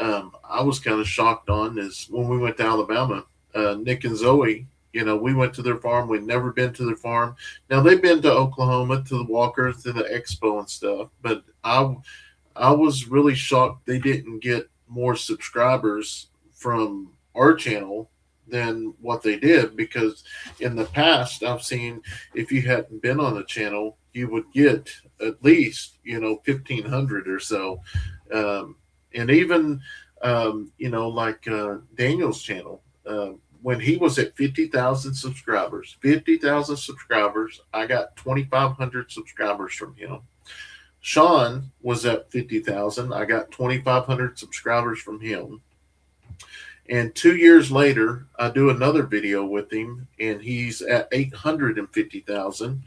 I was kind of shocked on is when we went to Alabama, Nick and Zoe, we went to their farm. We'd never been to their farm. Now, they've been to Oklahoma, to the Walker, to the Expo and stuff. But I was really shocked they didn't get more subscribers from our channel than what they did, because in the past I've seen, if you hadn't been on the channel, you would get at least 1,500 or so. And even like Daniel's channel, when he was at 50,000 subscribers, I got 2,500 subscribers from him. Sean was at 50,000. I got 2,500 subscribers from him. And 2 years later, I do another video with him, and he's at 850,000.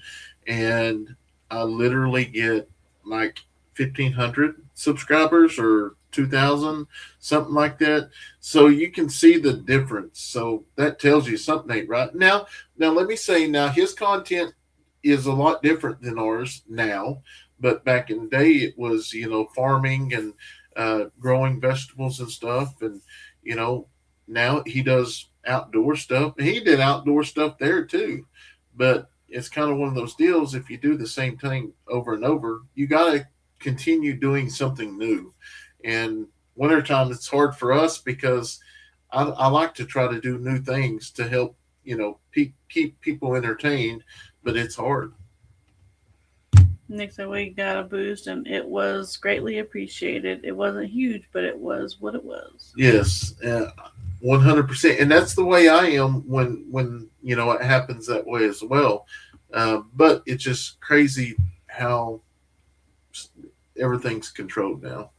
And I literally get like 1,500 subscribers or 2,000, something like that. So you can see the difference. So that tells you something ain't right. Now let me say, now his content is a lot different than ours now. But back in the day, it was, farming and growing vegetables and stuff. And, now he does outdoor stuff. He did outdoor stuff there too. But it's kind of one of those deals. If you do the same thing over and over, you got to continue doing something new. And wintertime, it's hard for us because I like to try to do new things to help, keep people entertained, but it's hard. Nick said we got a boost and it was greatly appreciated. It wasn't huge, but it was what it was. Yes, 100%. And that's the way I am when it happens that way as well. But it's just crazy how everything's controlled now.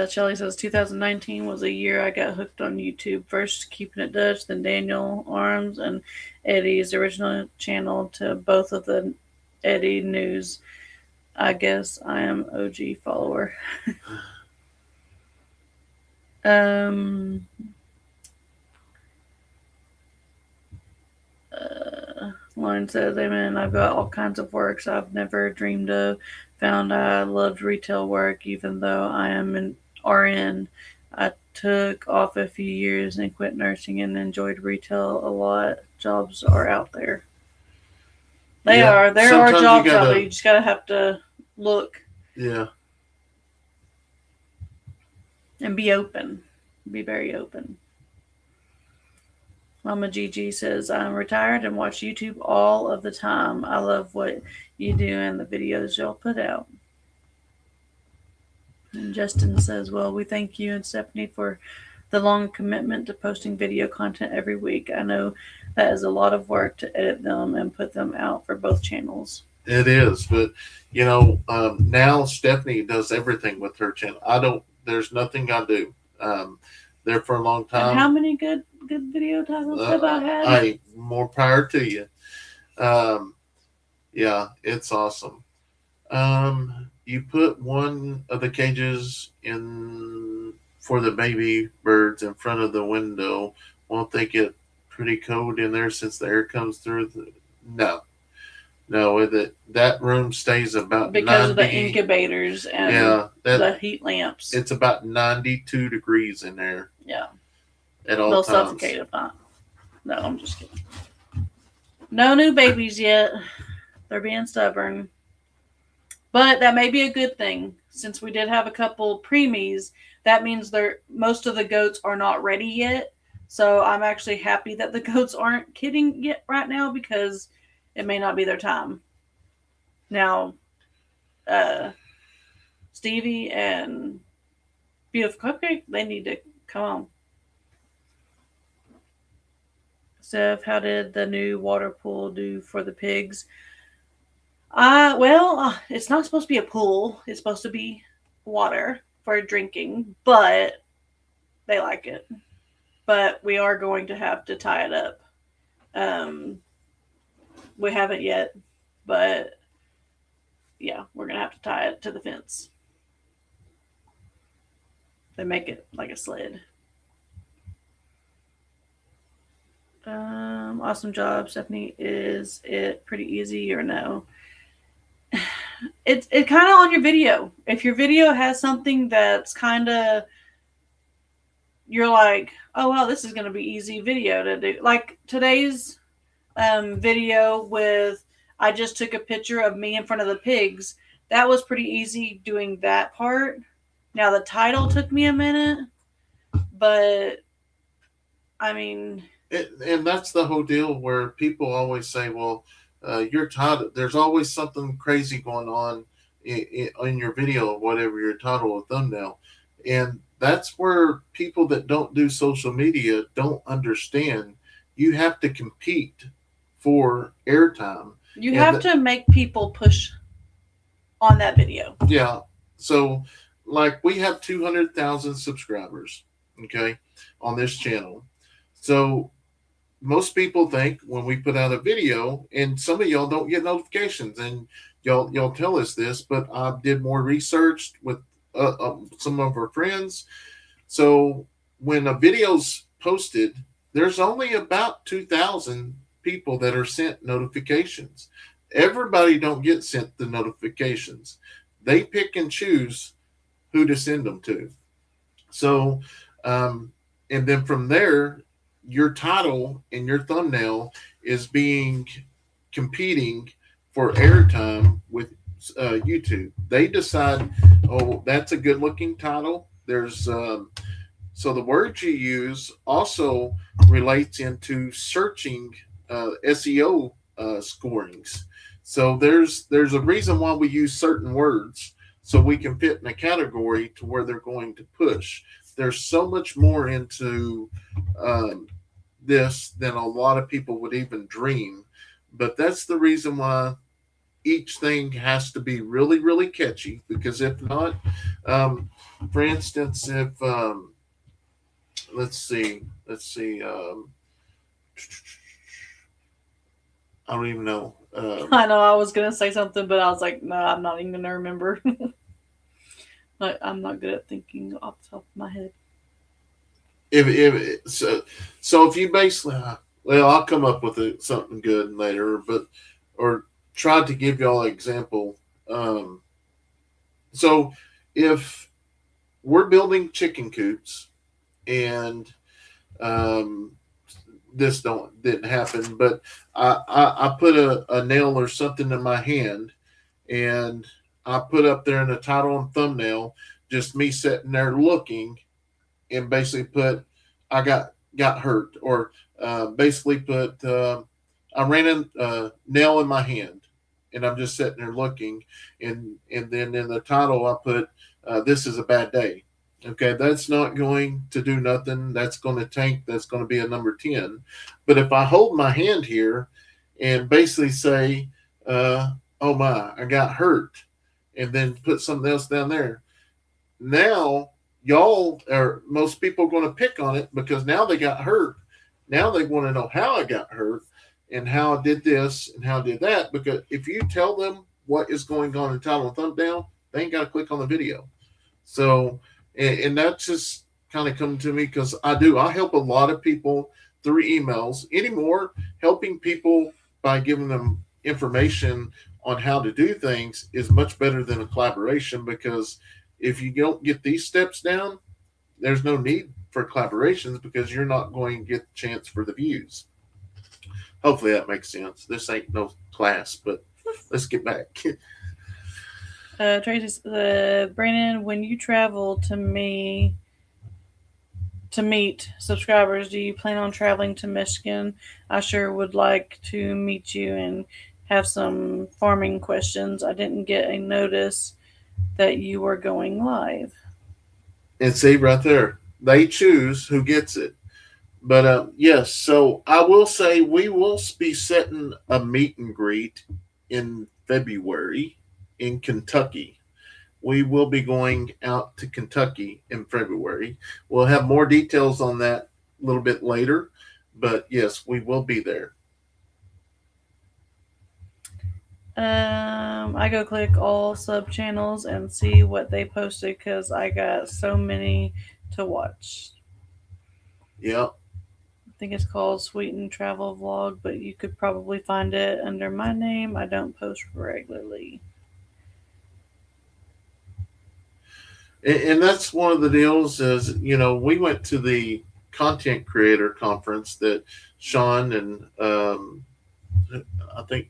Shelly says 2019 was a year I got hooked on YouTube. First Keeping It Dutch, then Daniel Arms and Eddy's original channel, to both of the Eddy news. I guess I am OG follower. Lauren says, amen. I've got all kinds of works I've never dreamed of. Found I loved retail work, even though I am an RN. I took off a few years and quit nursing and enjoyed retail a lot. Jobs are out there. They are. There sometimes are jobs out there. You just gotta have to look. Yeah. And be open. Be very open. Mama Gigi says, I'm retired and watch YouTube all of the time. I love what you do and the videos y'all put out. And Justin says, well, we thank you and Stephanie for the long commitment to posting video content every week. I know that is a lot of work to edit them and put them out for both channels. It is, but now Stephanie does everything with her channel. There's nothing I do. There for a long time. And how many good video titles have I had? More power to you. Yeah, it's awesome. You put one of the cages in for the baby birds in front of the window. Won't they get pretty cold in there since the air comes through? No, no. That room stays about because of the 90. incubators and Yeah, that the heat lamps. it's about 92 degrees in there Yeah, at all they'll times. suffocate if not. No, I'm just kidding. No new babies yet. They're being stubborn. But that may be a good thing since we did have a couple preemies. That means they're most of the goats are not ready yet. So I'm actually happy that the goats aren't kidding yet right now because it may not be their time. Now, uh, Stevie and Beautiful Cupcake, they need to come on. Steph, how did the new water pool do for the pigs? It's not supposed to be a pool. It's supposed to be water for drinking, but they like it. But we are going to have to tie it up. Um, we haven't yet, but yeah, we're gonna have to tie it to the fence. They make it like a sled. Awesome job, Stephanie. Is it pretty easy or no? It's kind of on your video. If your video has something that's kind of you're like, oh wow, this is gonna be easy video to do. Like today's video with I just took a picture of me in front of the pigs. That was pretty easy doing that part. Now the title took me a minute, but I mean, And that's the whole deal where people always say, well, you're title. There's always something crazy going on in your video or whatever your title or thumbnail. And that's where people that don't do social media don't understand. You have to compete for airtime. you have to make people push on that video. Yeah. So, like, we have 200,000 subscribers, okay, on this channel. So, most people think when we put out a video, and some of y'all don't get notifications, and y'all tell us this, but I did more research with some of our friends. So when a video's posted, there's only about 2,000 people that are sent notifications. Everybody don't get sent the notifications. They pick and choose who to send them to. So, and then from there, your title and your thumbnail is being competing for airtime with YouTube. They decide, oh, that's a good looking title. There's so the words you use also relates into searching SEO scorings. So there's a reason why we use certain words so we can fit in a category to where they're going to push. There's so much more into this than a lot of people would even dream. But that's the reason why each thing has to be really, really catchy. Because if not, for instance, if let's see, I don't even know. I know I was gonna say something, but I was like, no, I'm not even gonna remember. I'm not good at thinking off the top of my head. If so if you basically, well, I'll come up with something good later, but or try to give y'all an example. So if we're building chicken coops and this didn't happen, but I put a nail or something in my hand, and I put up there in the title and thumbnail just me sitting there looking, and basically put I got hurt, or basically put I ran a nail in my hand, and I'm just sitting there looking, and then in the title I put this is a bad day. Okay, that's not going to do nothing. That's going to tank. That's going to be a number 10. But if I hold my hand here and basically say, oh my, I got hurt, and then put something else down there, now y'all or most people are going to pick on it because now they got hurt. Now they want to know how I got hurt and how I did this and how I did that. Because if you tell them what is going on in title and thumbnail, they ain't got to click on the video. So, and that's just kind of coming to me because I help a lot of people through emails anymore. Helping people by giving them information on how to do things is much better than a collaboration, because if you don't get these steps down, there's no need for collaborations because you're not going to get the chance for the views. Hopefully that makes sense. This ain't no class, but let's get back. Tracy, Brandon, when you travel to meet subscribers, do you plan on traveling to Michigan? I sure would like to meet you and have some farming questions. I didn't get a notice that you were going live. And see right there, they choose who gets it. But yes, so I will say we will be setting a meet and greet in February in Kentucky. We will be going out to Kentucky in February. We'll have more details on that a little bit later, but yes, we will be there. I go click all sub channels and see what they posted because I got so many to watch. Yeah. I think it's called Sweet and Travel Vlog, but you could probably find it under my name. I don't post regularly. And that's one of the deals is, we went to the content creator conference that Sean and I think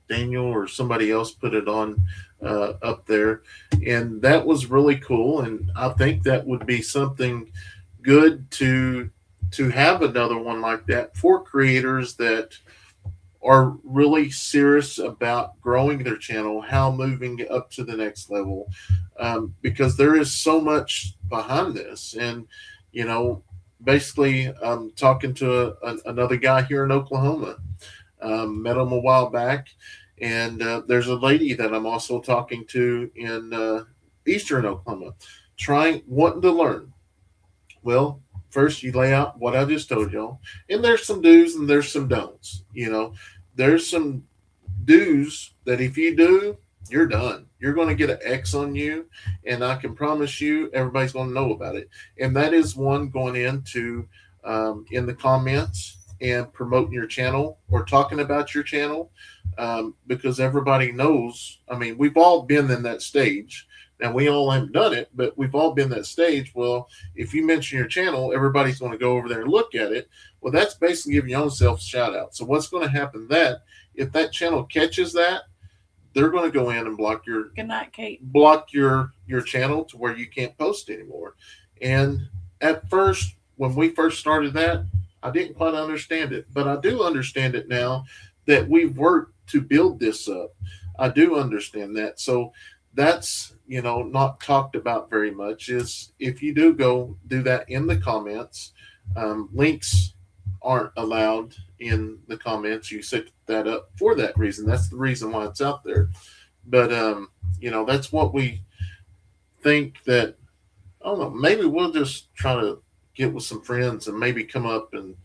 Daniel or somebody else put it on up there, and that was really cool. And I think that would be something good to have another one like that for creators that are really serious about growing their channel, how moving up to the next level, because there is so much behind this. And basically, talking to another guy here in Oklahoma. Met him a while back, and there's a lady that I'm also talking to in Eastern Oklahoma, wanting to learn. Well, first you lay out what I just told y'all, and there's some do's and there's some don'ts. There's some do's that if you do, you're done. You're going to get an X on you, and I can promise you everybody's going to know about it. And that is one going into in the comments and promoting your channel or talking about your channel, because everybody knows. I mean, we've all been in that stage. Now, we all haven't done it, but we've all been that stage. Well, if you mention your channel, everybody's going to go over there and look at it. Well, that's basically giving your own self a shout out. So what's going to happen that if that channel catches that, they're going to go in and block your Good night, Kate. block your channel to where you can't post anymore. And at first, when we first started that, I didn't quite understand it, but I do understand it now that we've worked to build this up. I do understand that. So that's not talked about very much. Is if you do go do that in the comments, links aren't allowed in the comments. You set that up for that reason. That's the reason why it's out there. But that's what we think that. I don't know. Maybe we'll just try to get with some friends and maybe come up and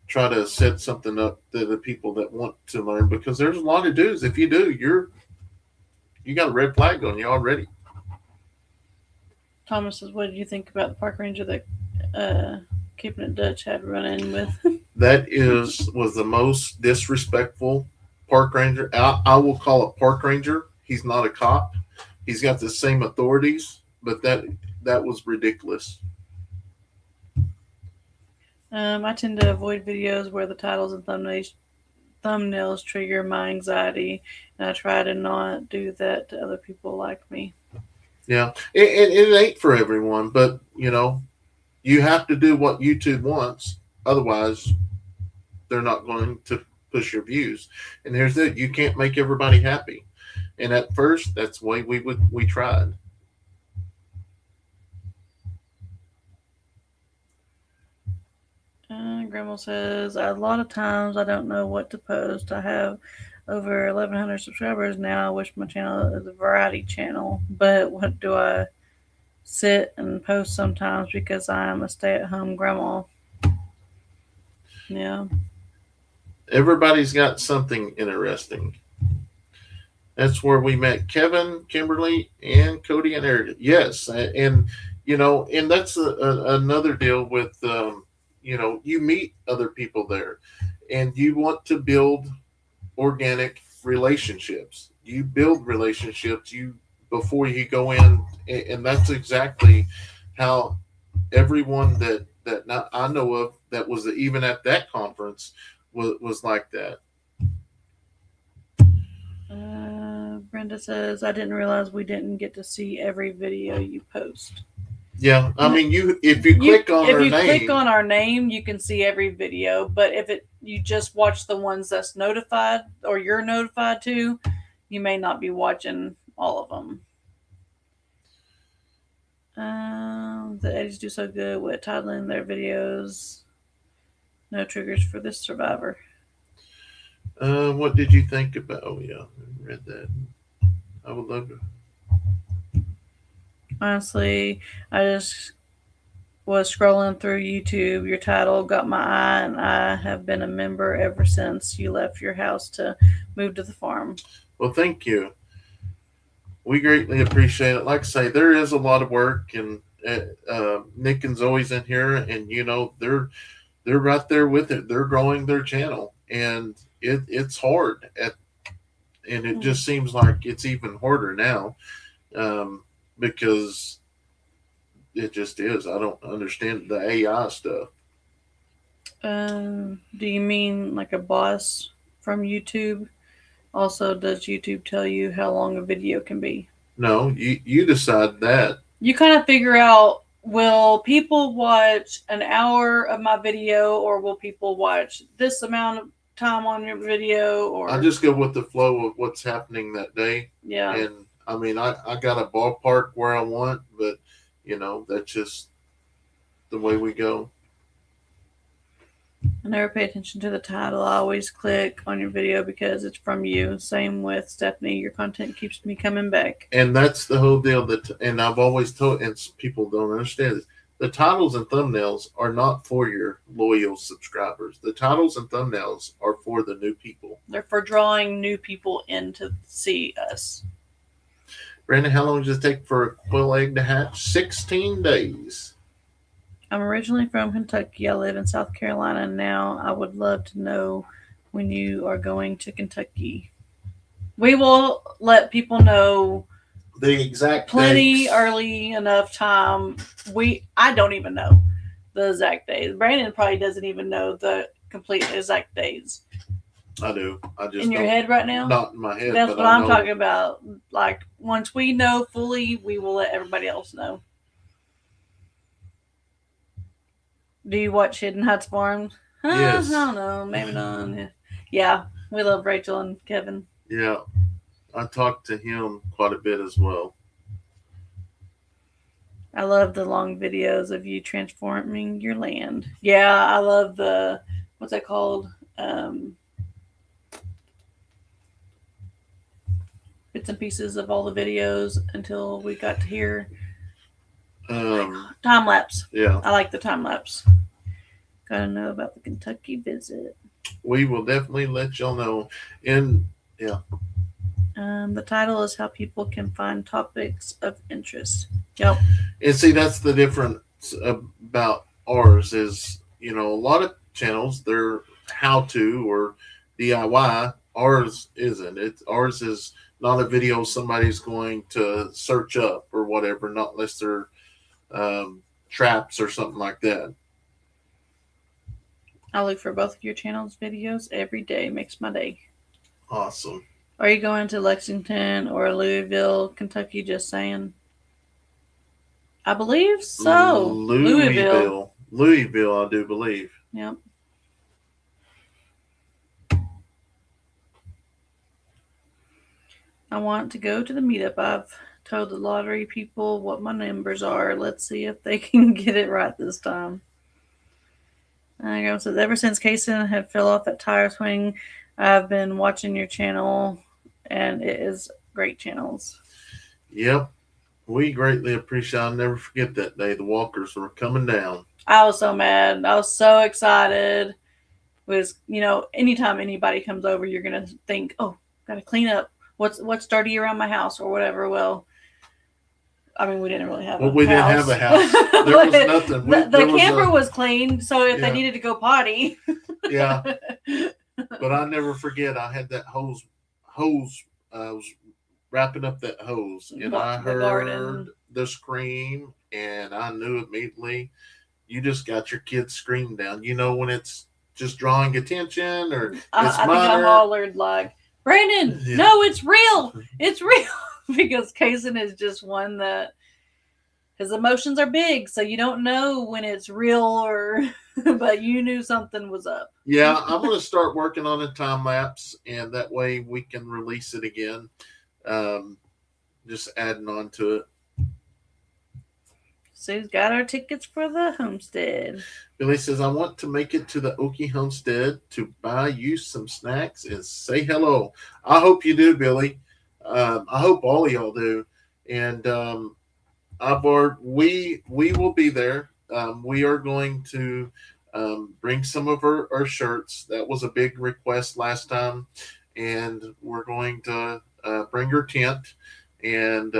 try to set something up to the people that want to learn, because there's a lot of dudes. If you do, you got a red flag on you already. Thomas says, "What did you think about the park ranger that Keeping It Dutch had run in with?" That was the most disrespectful park ranger. I will call it park ranger. He's not a cop. He's got the same authorities, but that was ridiculous. I tend to avoid videos where the titles and thumbnails trigger my anxiety, and I try to not do that to other people like me. Yeah, it ain't for everyone, but you have to do what YouTube wants. Otherwise, they're not going to push your views. And here's it: you can't make everybody happy. And at first, that's the way we tried. Grandma says, "A lot of times I don't know what to post. I have over 1,100 subscribers now. I wish my channel is a variety channel, but what do I sit and post sometimes because I'm a stay-at-home grandma?" Yeah. Everybody's got something interesting. That's where we met Kevin, Kimberly, and Cody and Eric. Yes, and and that's another deal with you meet other people there, and you want to build organic relationships. You build relationships before you go in, and that's exactly how everyone that not, I know of that was even at that conference was like that. Brenda says, I didn't realize we didn't get to see every video you post. Yeah, I mean, if you click on if our you name, click on our name, you can see every video. But if you just watch the ones that's notified or you're notified to, you may not be watching all of them. The Eddies do so good with titling their videos. No triggers for this survivor. what did you think about? Oh yeah, I read that. I would love to. Honestly, I just was scrolling through YouTube. Your title got my eye, and I have been a member ever since you left your house to move to the farm. Well, thank you. We greatly appreciate it. Like I say, there is a lot of work, and Nick and Zoe's in here, and they're right there with it. They're growing their channel, and it's hard and it just seems like it's even harder now, because it just is. I don't understand the AI stuff. Do you mean like a boss from YouTube? Also, does YouTube tell you how long a video can be? No, you decide that. You kind of figure out, will people watch an hour of my video, or will people watch this amount of time on your video? Or I just go with the flow of what's happening that day. Yeah. And I mean, I got a ballpark where I want, but that's just the way we go. I never pay attention to the title. I always click on your video because it's from you. Same with Stephanie. Your content keeps me coming back. And that's the whole deal. And I've always told, and people don't understand this. The titles and thumbnails are not for your loyal subscribers. The titles and thumbnails are for the new people. They're for drawing new people in to see us. Brandon, how long does it take for a quill egg to hatch? 16 days. I'm originally from Kentucky. I live in South Carolina now. I would love to know when you are going to Kentucky. We will let people know the exact plenty dates. Early enough time. I don't even know the exact days. Brandon probably doesn't even know the complete exact days. I do. I just in your head right now. Not in my head. That's what I'm talking about. Like once we know fully, we will let everybody else know. Do you watch Hidden Heights Farms? Yes. I don't know. Maybe not. Yeah, we love Rachel and Kevin. Yeah, I talked to him quite a bit as well. I love the long videos of you transforming your land. Yeah, I love the, what's that called? Bits and pieces of all the videos until we got to hear time lapse. Yeah, I like the time lapse. Gotta know about the Kentucky visit. We will definitely let y'all know. And yeah. The title is how people can find topics of interest. Yep. And see, that's the difference about ours is, a lot of channels, they're how to or DIY. Ours isn't. Ours is not a video somebody's going to search up or whatever, not unless they're traps or something like that. I look for both of your channels' videos every day. Makes my day. Awesome. Are you going to Lexington or Louisville, Kentucky? Just saying. I believe so. Louisville, I do believe. Yep. I want to go to the meetup. I've told the lottery people what my numbers are. Let's see if they can get it right this time. So ever since Kayson had fell off that tire swing, I've been watching your channel, and it is great channels. Yep. We greatly appreciate it. I'll never forget that day. The walkers were coming down. I was so mad. I was so excited. Anytime anybody comes over, you're going to think, oh, got to clean up. what's dirty around my house or whatever. Well, I mean, we didn't really have a we house. didn't have a house. There was nothing. The camper was clean, so if they Yeah. needed to go potty. Yeah. But I never forget, I had that hose. I was wrapping up that hose, and I The garden. heard the scream, and I knew immediately. You just got your kid's scream down. You know when it's just drawing attention, or it's I think I minor. hollered like, Brandon, Yeah. no, it's real. It's real. Because Kayson is just one that his emotions are big, so you don't know when it's real or, but you knew something was up. Yeah, I'm going to start working on a time lapse, and that way we can release it again. Just adding on to it. Sue's got our tickets for the homestead. Billy says, I want to make it to the Okie homestead to buy you some snacks and say hello. I hope you do, Billy. I hope all of y'all do. And we will be there. We are going to bring some of our shirts. That was a big request last time. And we're going to bring her tent and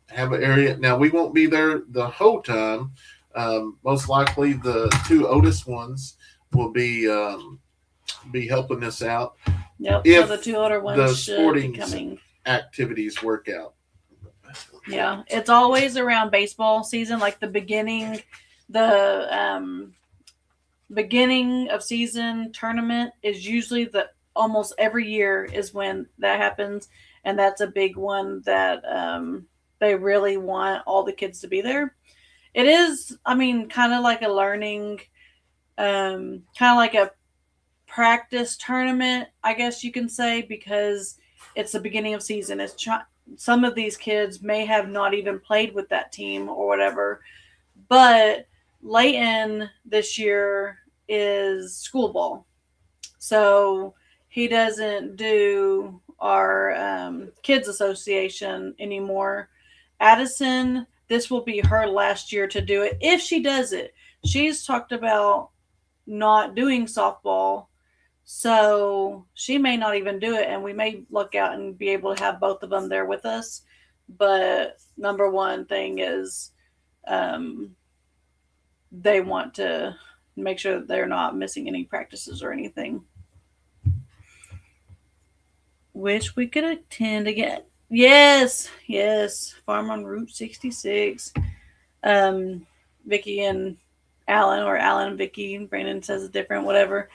have an area. Now, we won't be there the whole time. Most likely the two Otis ones will be helping us out. Yep. If so the two older ones the should sporting be coming. Activities work out. Yeah, it's always around baseball season, like the beginning of season tournament is usually almost every year is when that happens, and that's a big one that they really want all the kids to be there. It is, I mean, kind of like a learning, kind of like a practice tournament, I guess you can say, because it's the beginning of season. Some of these kids may have not even played with that team or whatever, but Leighton this year is school ball, so he doesn't do our kids association anymore. Addison, this will be her last year to do it if she does it. She's talked about not doing softball, so she may not even do it, and we may look out and be able to have both of them there with us. But number one thing is they want to make sure that they're not missing any practices or anything. Wish we could attend again. Yes. Farm on Route 66. Vicky and Alan, or Alan and Vicky, Brandon says it's different, whatever.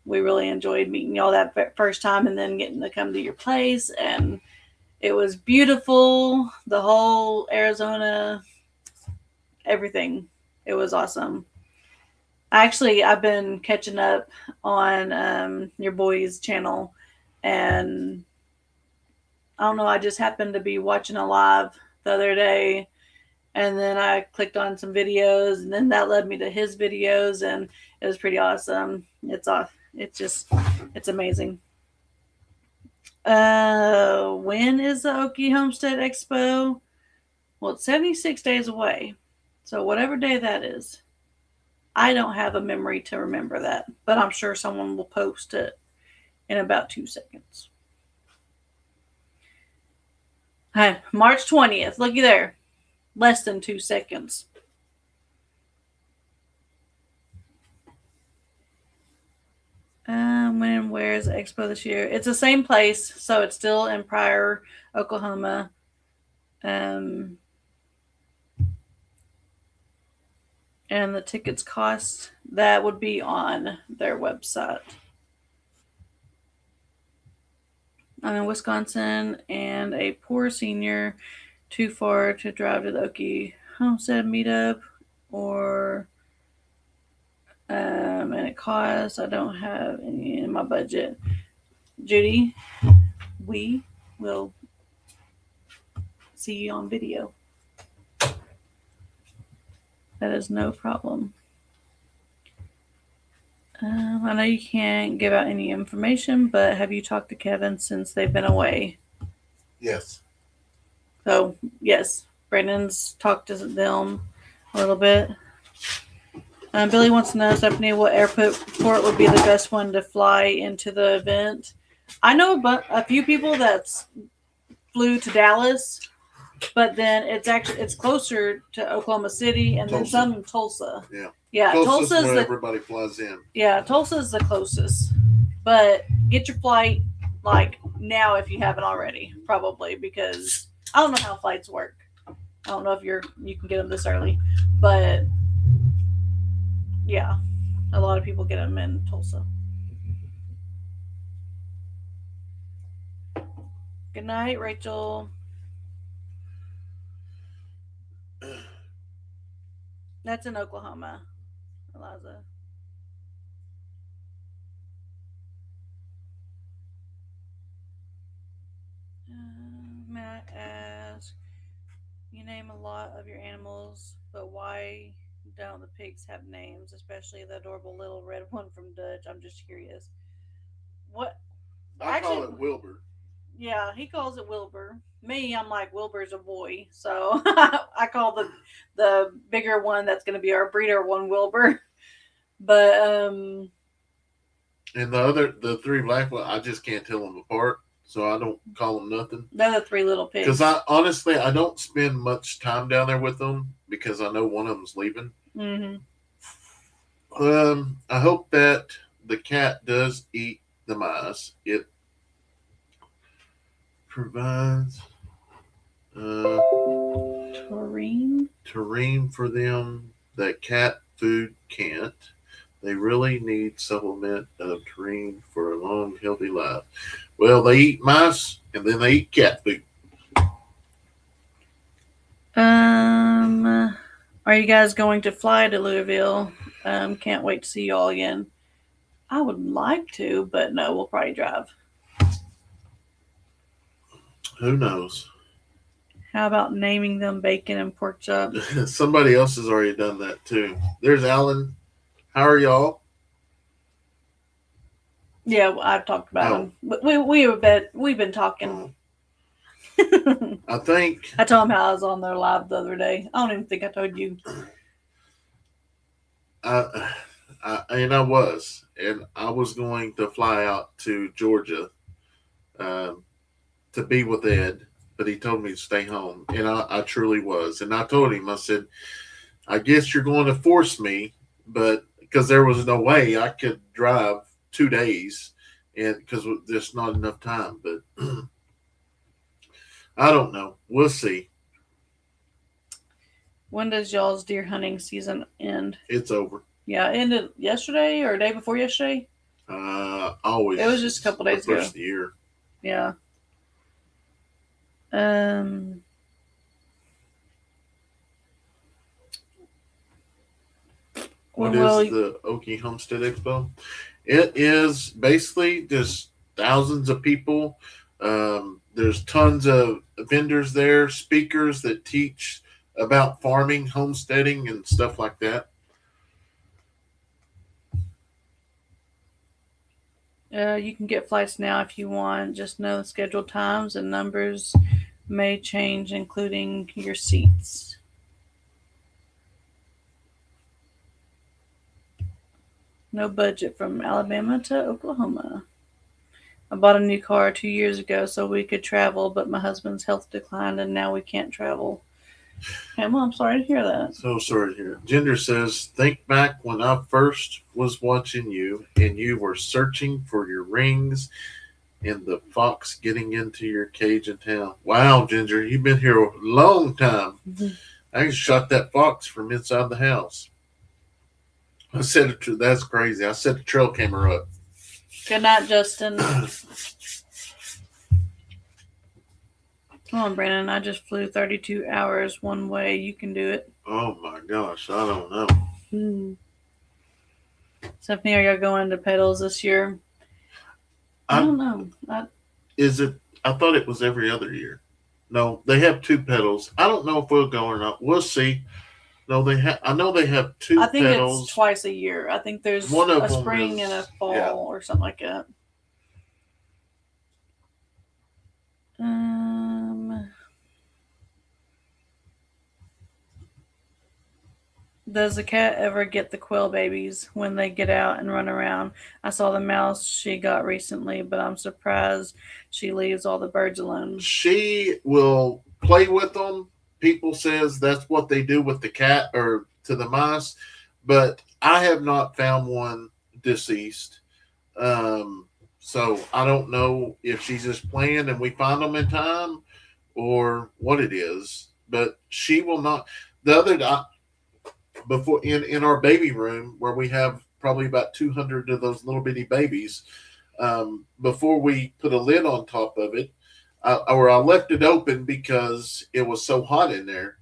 We really enjoyed meeting y'all that first time and then getting to come to your place. And it was beautiful. The whole Arizona, everything. It was awesome. I've been catching up on your boys' channel, and I don't know, I just happened to be watching a live the other day, and then I clicked on some videos, and then that led me to his videos, and it was pretty awesome. It's amazing. When is the Okie Homestead Expo? Well, it's 76 days away, so whatever day that is. I don't have a memory to remember that, but I'm sure someone will post it in about 2 seconds. Hi, March 20th. Looky there. Less than 2 seconds. When and where is the expo this year? It's the same place, so it's still in Pryor, Oklahoma. And the tickets cost, that would be on their website. I'm in Wisconsin, and a poor senior too far to drive to the Okie Homestead meetup, or and it costs, I don't have any in my budget. Judy, we will see you on video. That is no problem. I know you can't give out any information, but have you talked to Kevin since they've been away? Yes. So, yes, Brandon's talked to them a little bit. Billy wants to know, Stephanie, what airport would be the best one to fly into the event? I know a few people that's flew to Dallas, but then it's closer to Oklahoma City, and then Tulsa. some in Tulsa. Yeah. Yeah, Closest Tulsa's where the everybody flies in. yeah Tulsa's the closest. But get your flight like now if you haven't already, probably because I don't know how flights work. I don't know if you can get them this early, but yeah, a lot of people get them in Tulsa. Good night, Rachel. That's in Oklahoma, Eliza. May I ask, you name a lot of your animals, but why don't the pigs have names, especially the adorable little red one from Dutch? I'm just curious. What? I Actually, call it Wilbur. yeah, he calls it Wilbur. Me, I'm like Wilbur's a boy, so I call the bigger one that's going to be our breeder one Wilbur. But And the three black ones, I just can't tell them apart, so I don't call them nothing. they're the three little pigs. Because I honestly I don't spend much time down there with them because I know one of them's leaving. Mm-hmm. I hope that the cat does eat the mice. It provides Taurine. terrain for them that cat food can't. They really need supplement of terrain for a long, healthy life. Well, they eat mice and then they eat cat food. Are you guys going to fly to Louisville? Can't wait to see you all again. I would like to, but no, we'll probably drive. Who knows? How about naming them bacon and pork chop? Somebody else has already done that too. There's Alan. How are y'all? Yeah, I've talked about Oh. them. We've been talking. I think I told him how I was on their live the other day. I don't even think I told you. I, I was, and I was going to fly out to Georgia um, to be with Ed, but he told me to stay home, and I truly was. And I told him, I said, I guess you're going to force me, but because there was no way I could drive 2 days, and because there's not enough time. But I don't know. We'll see. When does y'all's deer hunting season end? It's over. Yeah, it ended yesterday or day before yesterday. Always. It was just a couple days ago. First year. Yeah. Um. What is the Okie Homestead Expo? It is basically just thousands of people. There's tons of vendors there, speakers that teach about farming, homesteading, and stuff like that. You can get flights now if you want. Just know the scheduled times and numbers may change, including your seats. No budget from Alabama to Oklahoma. I bought a new car 2 years ago so we could travel, but my husband's health declined and now we can't travel. Okay, well, I'm sorry to hear that. So sorry to hear. Ginger says, think back when I first was watching you and you were searching for your rings and the fox getting into your cage in town. Wow, Ginger, you've been here a long time. I just shot that fox from inside the house. I said, that's crazy. I said the trail camera up. Good night, Justin. Come on, Brandon. I just flew 32 hours one way. You can do it. Oh my gosh, I don't know. Stephanie, are y'all going to pedals this year? I don't know. Is it? I thought it was every other year. No, they have two pedals. I don't know if we'll go or not. We'll see. No, they have. I know they have two. I think pedals. It's twice a year. I think there's one of a spring and a fall or something like that. Does the cat ever get the quill babies when they get out and run around? I saw the mouse she got recently, but I'm surprised she leaves all the birds alone. She will play with them. People says that's what they do with the cat or to the mice, but I have not found one deceased. Um, so I don't know if she's just playing and we find them in time or what it is. But she will not. The other before in our baby room where we have probably about 200 of those little bitty babies. Before we put a lid on top of it, or I left it open because it was so hot in there,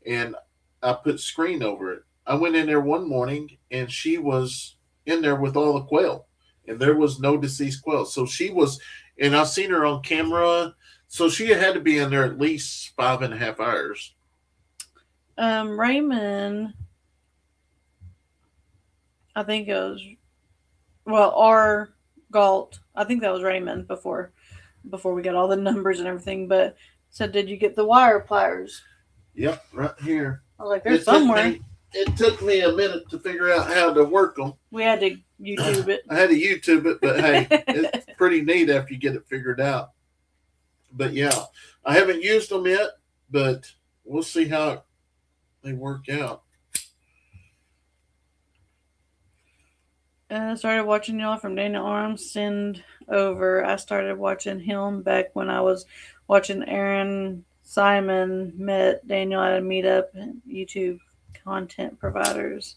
and I put screen over it. I went in there one morning and she was in there with all the quail, and there was no deceased quail. So she was, and I seen her on camera. So she had to be in there at least 5.5 hours. Raymond, I think it was, well, R. Galt. I think that was Raymond before we got all the numbers and everything. But said, did you get the wire pliers? Yep, right here. I was like, there's somewhere. It took me a minute to figure out how to work them. We had to YouTube it. I had to YouTube it, but hey, it's pretty neat after you get it figured out. But yeah, I haven't used them yet, but we'll see how they work out. I started watching y'all from Dana Arms. Send over. I started watching him back when I was watching Aaron Simon met Daniel at a meetup and YouTube content providers.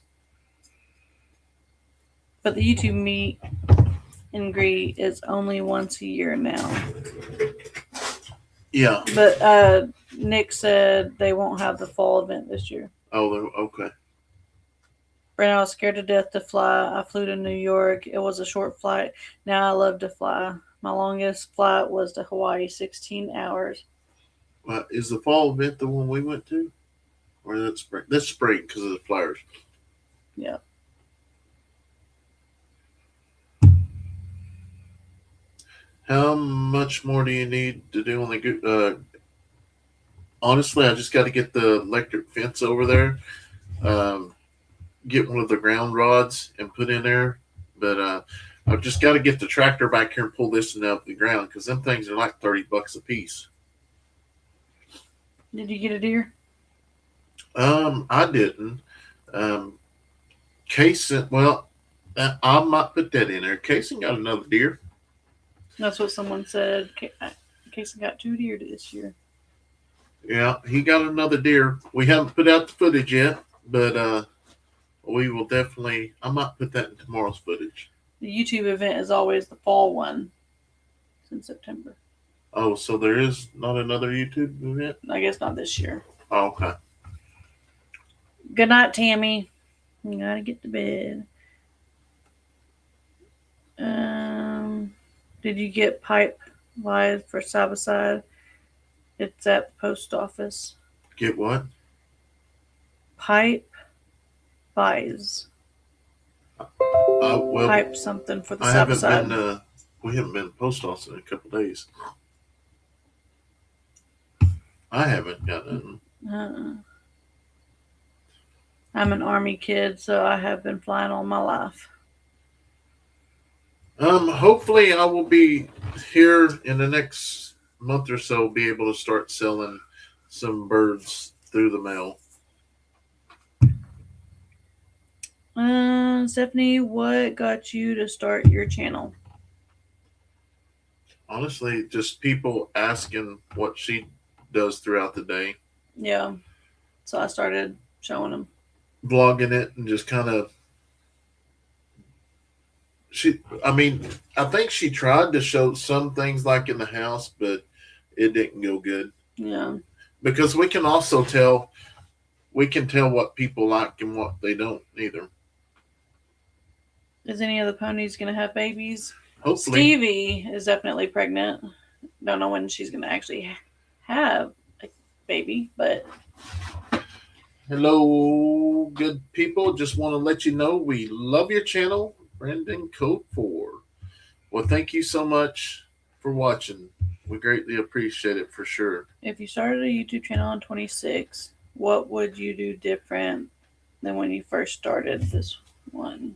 But the YouTube meet and greet is only once a year now. Yeah. But Nick said they won't have the fall event this year. Oh, okay. Brandon, I was scared to death to fly. I flew to New York. It was a short flight. Now I love to fly. My longest flight was to Hawaii, 16 hours. Is the fall event the one we went to? Or is that spring? That's spring because of the flowers. Yeah. How much more do you need to do on the honestly, I just got to get the electric fence over there. Um, get one of the ground rods and put in there. But I've just got to get the tractor back here and pull this one out the ground because them things are like $30 a piece. Did you get a deer? I didn't. Kayson, well, I might put that in there. Kayson got another deer. That's what someone said. Kayson got 2 deer this year. Yeah, he got another deer. We haven't put out the footage yet, but we will definitely. I might put that in tomorrow's footage. The YouTube event is always the fall one. It's in September. Oh, so there is not another YouTube event? I guess not this year. Oh, okay. Good night, Tammy. You gotta get to bed. Did you get pipe wise for side by side? It's at the post office. Get what? Pipe buys. Well, pipe something for the side by side. We haven't been to the post office in a couple of days. I haven't gotten. I'm an Army kid, so I have been flying all my life. Hopefully I will be here in the next month or so, be able to start selling some birds through the mail. Stephanie, what got you to start your channel? Honestly, just people asking what she does throughout the day. Yeah. So I started showing them. Vlogging it and just kind of I think she tried to show some things like in the house, but it didn't go good. Yeah. Because we can also tell what people like and what they don't either. Is any of the ponies going to have babies? Hopefully. Stevie is definitely pregnant. Don't know when she's going to actually have a baby, but. Hello, good people. Just want to let you know we love your channel, Brendan Code 4. Well, thank you so much for watching. We greatly appreciate it for sure. If you started a YouTube channel in 26, what would you do different than when you first started this one?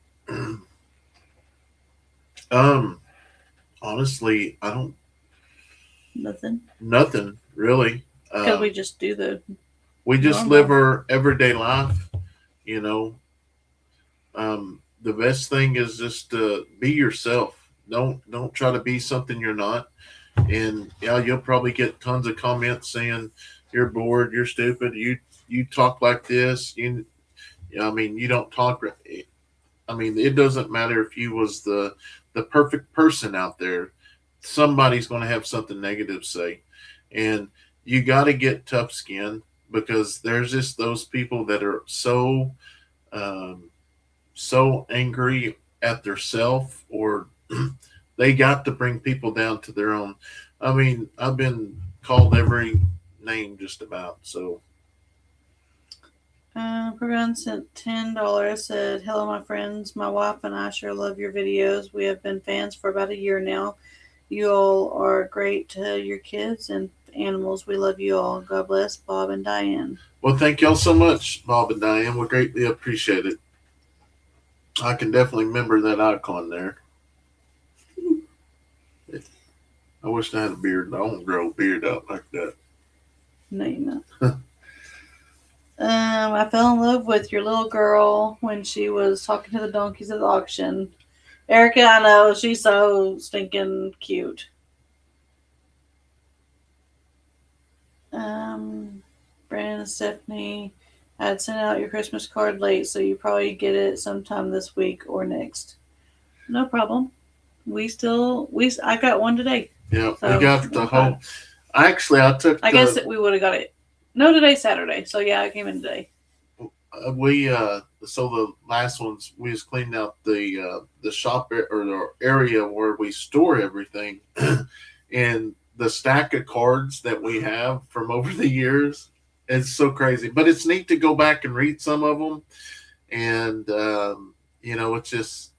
Honestly, I don't Nothing. nothing really. Because we just do the We just live normal. our everyday life, you know. The best thing is just to be yourself. Don't try to be something you're not. And yeah, you'll probably get tons of comments saying you're bored, you're stupid, you talk like this. I mean, you don't talk. I mean, it doesn't matter if you was the perfect person out there. Somebody's going to have something negative to say, and you got to get tough skin because there's just those people that are um, so angry at their self, or they got to bring people down to their own. I mean, I've been called every name just about. So Program sent $10. Said, "Hello, my friends. My wife and I sure love your videos. We have been fans for about a year now. You all are great to your kids and animals. We love you all. God bless, Bob and Diane." well, thank y'all so much, Bob and Diane. We greatly appreciate it. I can definitely remember that icon there. I wish I had a beard. I don't grow a beard out like that. No, you not. I fell in love with your little girl when she was talking to the donkeys at the auction. Erica, I know she's so stinking cute. Um, Brandon and Stephanie, I had sent out your Christmas card late, so you probably get it sometime this week or next. No problem. I got one today. Yeah, So we got the whole. Actually, I took. I guess that we would have got it. No, today's Saturday, so yeah, I came in today. We so the last ones we just cleaned out the shop or the area where we store everything, and the stack of cards that we have from over the years. It's so crazy, but it's neat to go back and read some of them, and it's just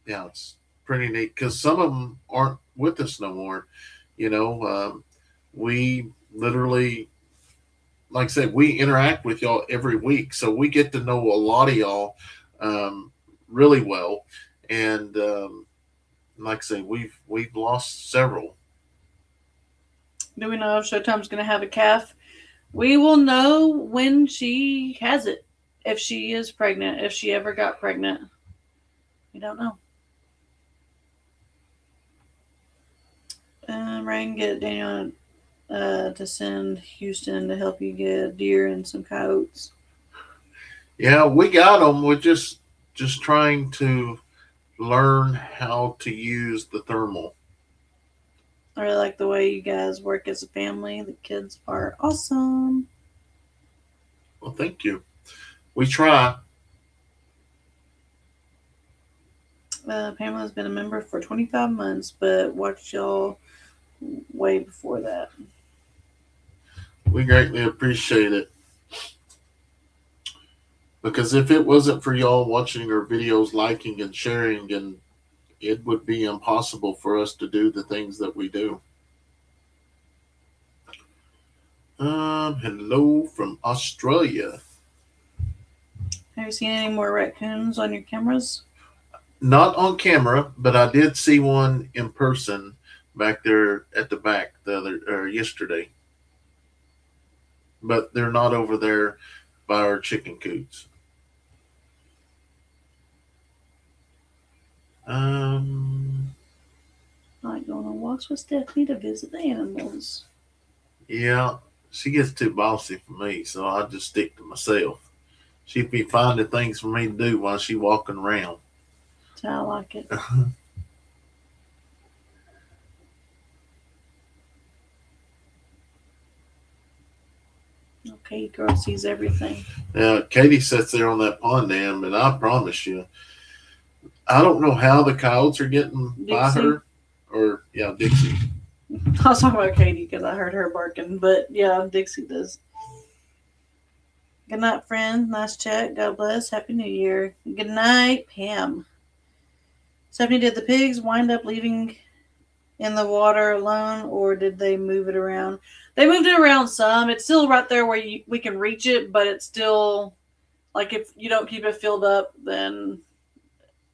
yeah, it's pretty neat because some of them aren't with us no more. You know, we literally, like I said, we interact with y'all every week, so we get to know a lot of y'all um, really well. And like I say, we've lost several. Do we know if Showtime's going to have a calf? We will know when she has it. If she is pregnant, if she ever got pregnant. We don't know. Ryan, get Daniel to send Houston to help you get deer and some coyotes. Yeah, we got them. We're just trying to learn how to use the thermal. I really like the way you guys work as a family. The kids are awesome. Well, thank you. We try. Pamela's been a member for 25 months, but watched y'all way before that. We greatly appreciate it. Because if it wasn't for y'all watching our videos, liking and sharing, and it would be impossible for us to do the things that we do. Hello from Australia. Have you seen any more raccoons on your cameras? Not on camera, but I did see one in person back there at the back the other or yesterday. But they're not over there by our chicken coops. I like going on walks with Stephanie to visit the animals. Yeah, she gets too bossy for me, so I just stick to myself. She'd be finding things for me to do while she walking around. That's how I like it. Okay, girl sees everything. Yeah, Katie sits there on that pond dam, and I promise you, I don't know how the coyotes are getting Dixie? by her. Or, yeah, Dixie. I was talking about Katie because I heard her barking, but yeah, Dixie does. Good night, friends. Nice chat. God bless. Happy New Year. Good night, Pam. Stephanie, did the pigs wind up leaving in the water alone, or did they move it around? They moved it around some. It's still right there where we can reach it, but it's still Like if you don't keep it filled up, then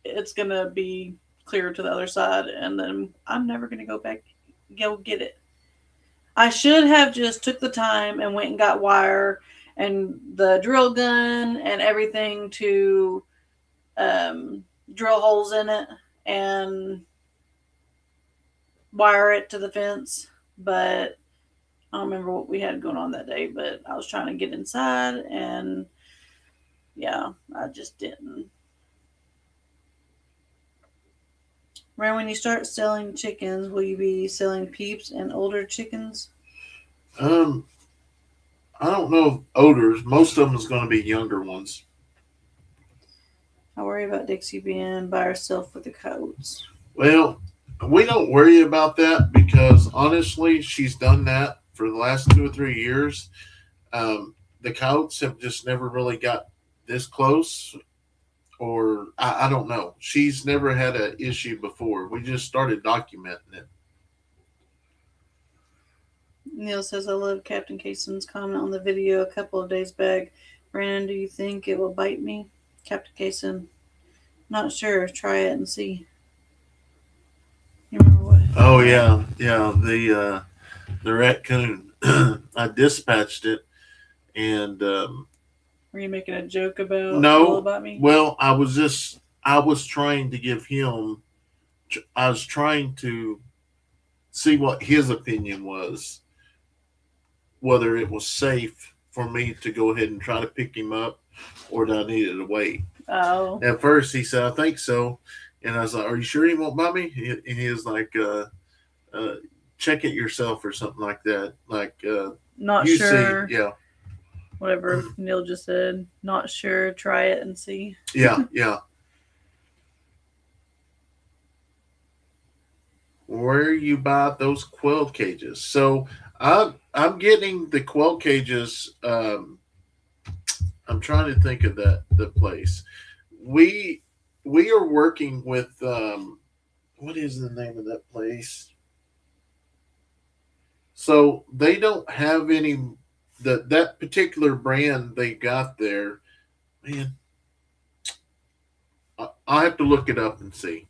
it's gonna be clear to the other side, and then I'm never gonna go get it. I should have just took the time and went and got wire and the drill gun and everything to um, drill holes in it and wire it to the fence. But I don't remember what we had going on that day. But I was trying to get inside, and yeah, I just didn't. Right when you start selling chickens, will you be selling peeps and older chickens? Um, I don't know odors. Most of them is going to be younger ones. I worry about Dixie being by herself with the coats. Well, we don't worry about that because honestly, she's done that for the last 2 or 3 years. The coyotes have just never really got this close, or I don't know. She's never had an issue before. We just started documenting it. Neil says, I love Captain Kayson's comment on the video a couple of days back. Brandon, do you think it will bite me? Captain Kayson, not sure. Try it and see. You remember what? Oh yeah. The raccoon. I dispatched it, and Were you making a joke about Will no. about me? Well, I was trying to give him. I was trying to see what his opinion was, whether it was safe for me to go ahead and try to pick him up, or that I needed to wait. Oh. At first, he said, "I think so," and I was like, "Are you sure he won't bite me?" And he was like, uh, "Check it yourself" or something like that. Like, Not you sure. see, yeah, Whatever Neil just said. Not sure. Try it and see. yeah. Where you buy those quail cages? So I'm getting the quail cages. I'm trying to think of the place. We we are working with what is the name of that place? So they don't have any that particular brand they got there. Man, I have to look it up and see.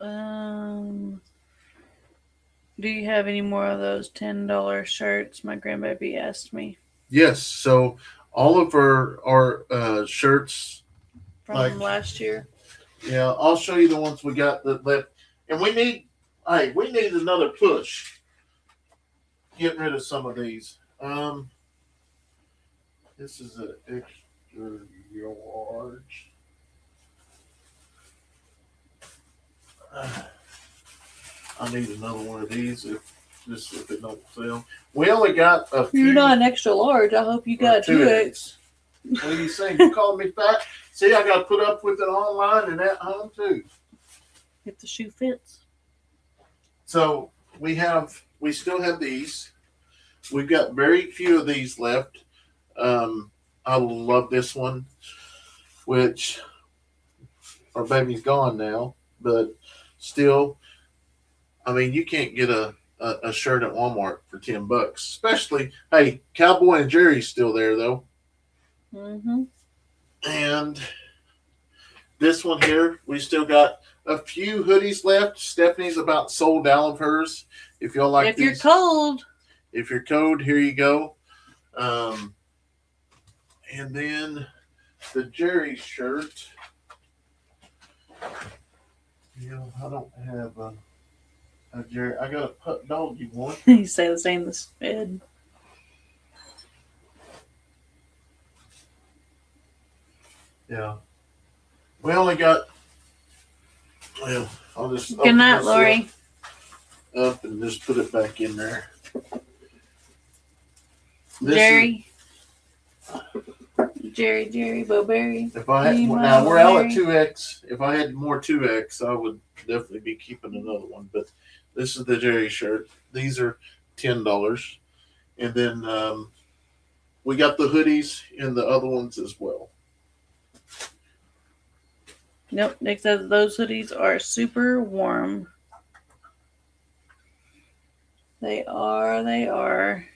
Um, do you have any more of those $10 shirts? My grandbaby asked me Yes, so all of our shirts, from like, last year. yeah, I'll show you the ones we got that left, and we need another push getting rid of some of these. This is an extra large. I need another one of these if it don't sell. We only got a few. You're not an extra large. I hope you got 2X. What do you say? You calling me fat? See, I got to put up with it online and at home too. If the shoe fits. So we still have these. We've got very few of these left. I love this one, which our baby's gone now, but still, I mean, you can't get a shirt at Walmart for $10. Especially, hey, Cowboy and Jerry's still there though. Mm-hmm. And this one here, we still got a few hoodies left. Stephanie's about sold out of hers. If y'all like if these, you're cold. If you're cold, here you go. And then the Jerry shirt. You know, I don't have a Jerry. I got a pup dog. You want? You say the same as Ed. Yeah. We only got. Well, I'll just. Good night, Lori. Up and just put it back in there. Jerry, Bowberry. If I had now we're out at 2X. If I had more 2X, I would definitely be keeping another one. But this is the Jerry shirt. These are $10, and then we got the hoodies and the other ones as well. Nope. Nick says those hoodies are super warm. They are.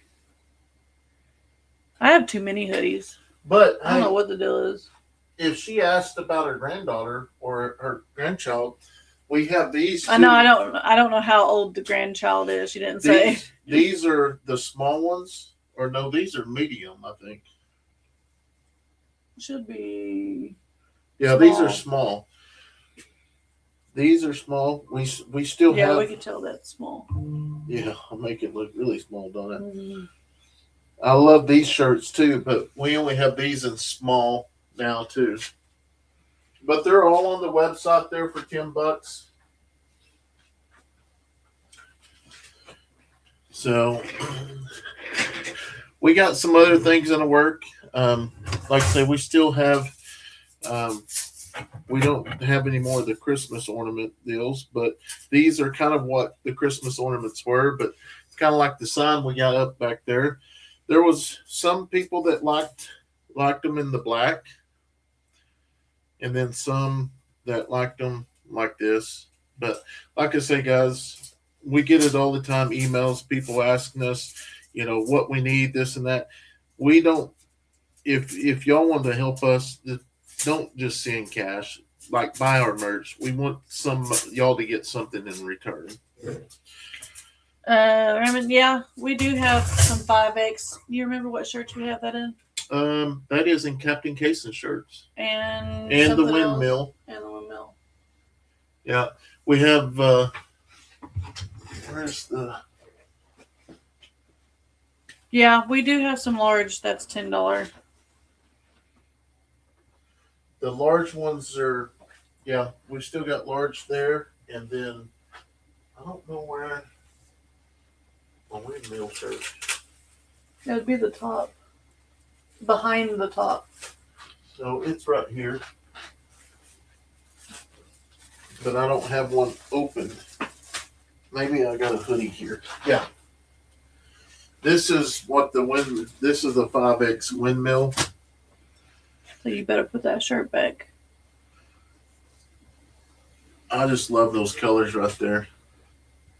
I have too many hoodies. But I don't know hey, what the deal is. if she asked about her granddaughter or her grandchild, we have these I know. I two. don't. I don't know how old the grandchild is. She didn't say. These are the small ones, or no, these are medium, I think. Should be Yeah, these are small. small. These are small. We still Yeah, we have. could tell that's small. Yeah, I'll make it look really small, don't it? Mm-hmm. I love these shirts too, but we only have these in small now too. But they're all on the website there for $10. So we got some other things in the work. Like I say, we still have. Um, we don't have any more of the Christmas ornament deals, but these are kind of what the Christmas ornaments were. But it's kind of like the sign we got up back there. There was some people that liked them in the black, and then some that liked them like this. But like I say, guys, we get it all the time. Emails, people asking us, what we need, this and that. We don't. If y'all want to help us, don't just send cash. Like buy our merch. We want some y'all to get something in return. Yeah, we do have some 5X. You remember what shirts we have that in? That is in Captain Kayson shirts And the something else. windmill. And the windmill. Yeah, we have. Where's the? Yeah, we do have some large. That's $10. The large ones are. Yeah, we still got large there, and then I don't know where a windmill shirt. It would be the top, behind the top. So it's right here, but I don't have one open. Maybe I got a hoodie here. Yeah. This is what this is the 5X windmill. So you better put that shirt back. I just love those colors right there.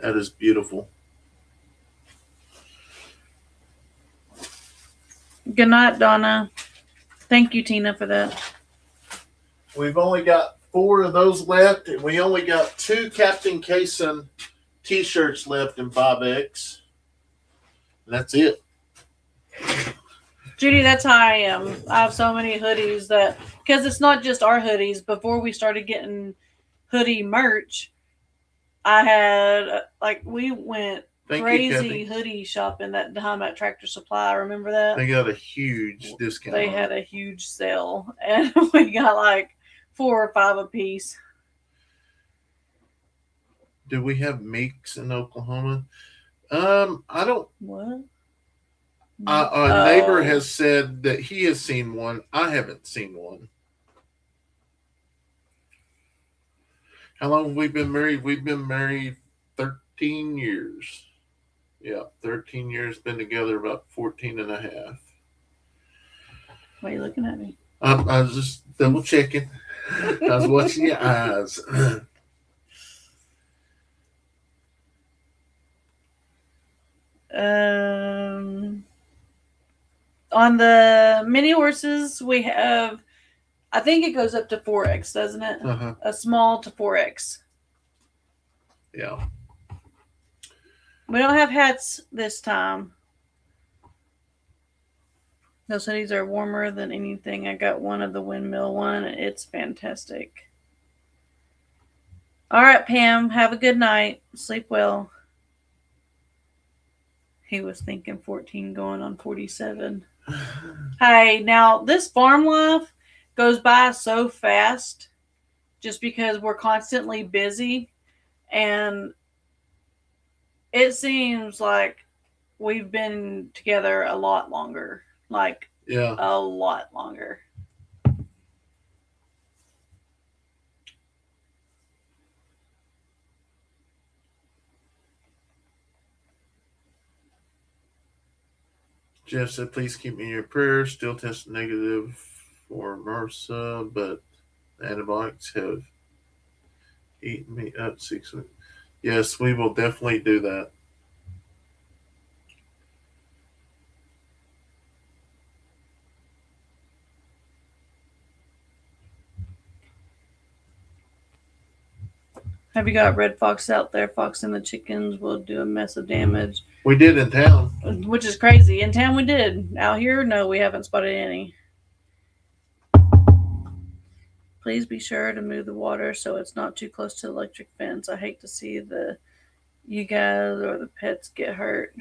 That is beautiful. Good night, Donna. Thank you, Tina, for that. We've only got 4 of those left, and we only got 2 Captain Kayson t-shirts left in 5X. And that's it. Judy, that's how I am. I have so many hoodies that, because it's not just our hoodies. Before we started getting hoodie merch, I had, we went crazy hoodie shopping that time at Tractor Supply. Remember that? They got a huge discount. They had a huge sale, and we got like 4 or 5 a piece. Do we have Meeks in Oklahoma? I don't. What? A neighbor has said that he has seen one. I haven't seen one. How long have we been married? We've been married 13 years. Yeah, 13 years. Been together about 14 and a half. Why are you looking at me? I was just double checking. I was watching your eyes. On the mini horses, we have, I think it goes up to 4X, doesn't it? Uh-huh. A small to 4X. Yeah. We don't have hats this time. Those hoodies are warmer than anything. I got one of the windmill one. It's fantastic. All right, Pam. Have a good night. Sleep well. He was thinking 14 going on 47. Hey, now this farm life goes by so fast just because we're constantly busy, and it seems like we've been together a lot longer. Yeah. A lot longer. Jeff said, please keep me in your prayers. Still tested negative for MRSA, but antibiotics have eaten me up 6 weeks. Yes, we will definitely do that. Have you got red fox out there? Fox and the chickens will do a mess of damage. We did in town. Which is crazy. In town we did. Out here, no, we haven't spotted any. Please be sure to move the water so it's not too close to the electric fence. I hate to see you guys or the pets get hurt.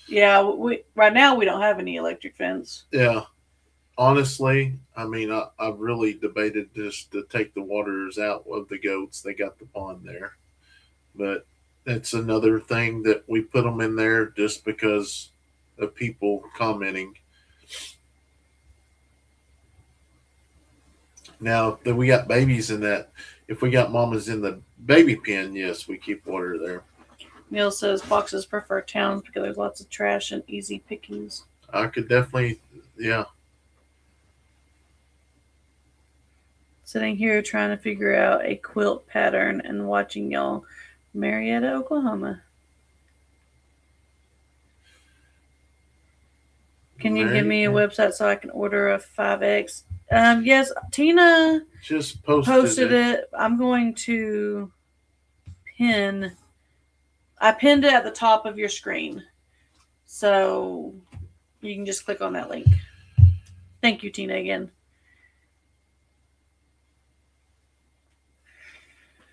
Yeah, we right now we don't have any electric fence. Yeah. Honestly, I mean, I really debated just to take the waters out of the goats. They got the pond there. But it's another thing that we put them in there just because of people commenting. Now that we got babies in that, if we got mamas in the baby pen, yes, we keep water there. Neil says foxes prefer towns because there's lots of trash and easy pickings. I could definitely, yeah. Sitting here trying to figure out a quilt pattern and watching y'all. Marietta, Oklahoma. Can you give me a website so I can order a 5X? Yes, Tina just posted it. I'm going to I pinned it at the top of your screen. So you can just click on that link. Thank you, Tina, again.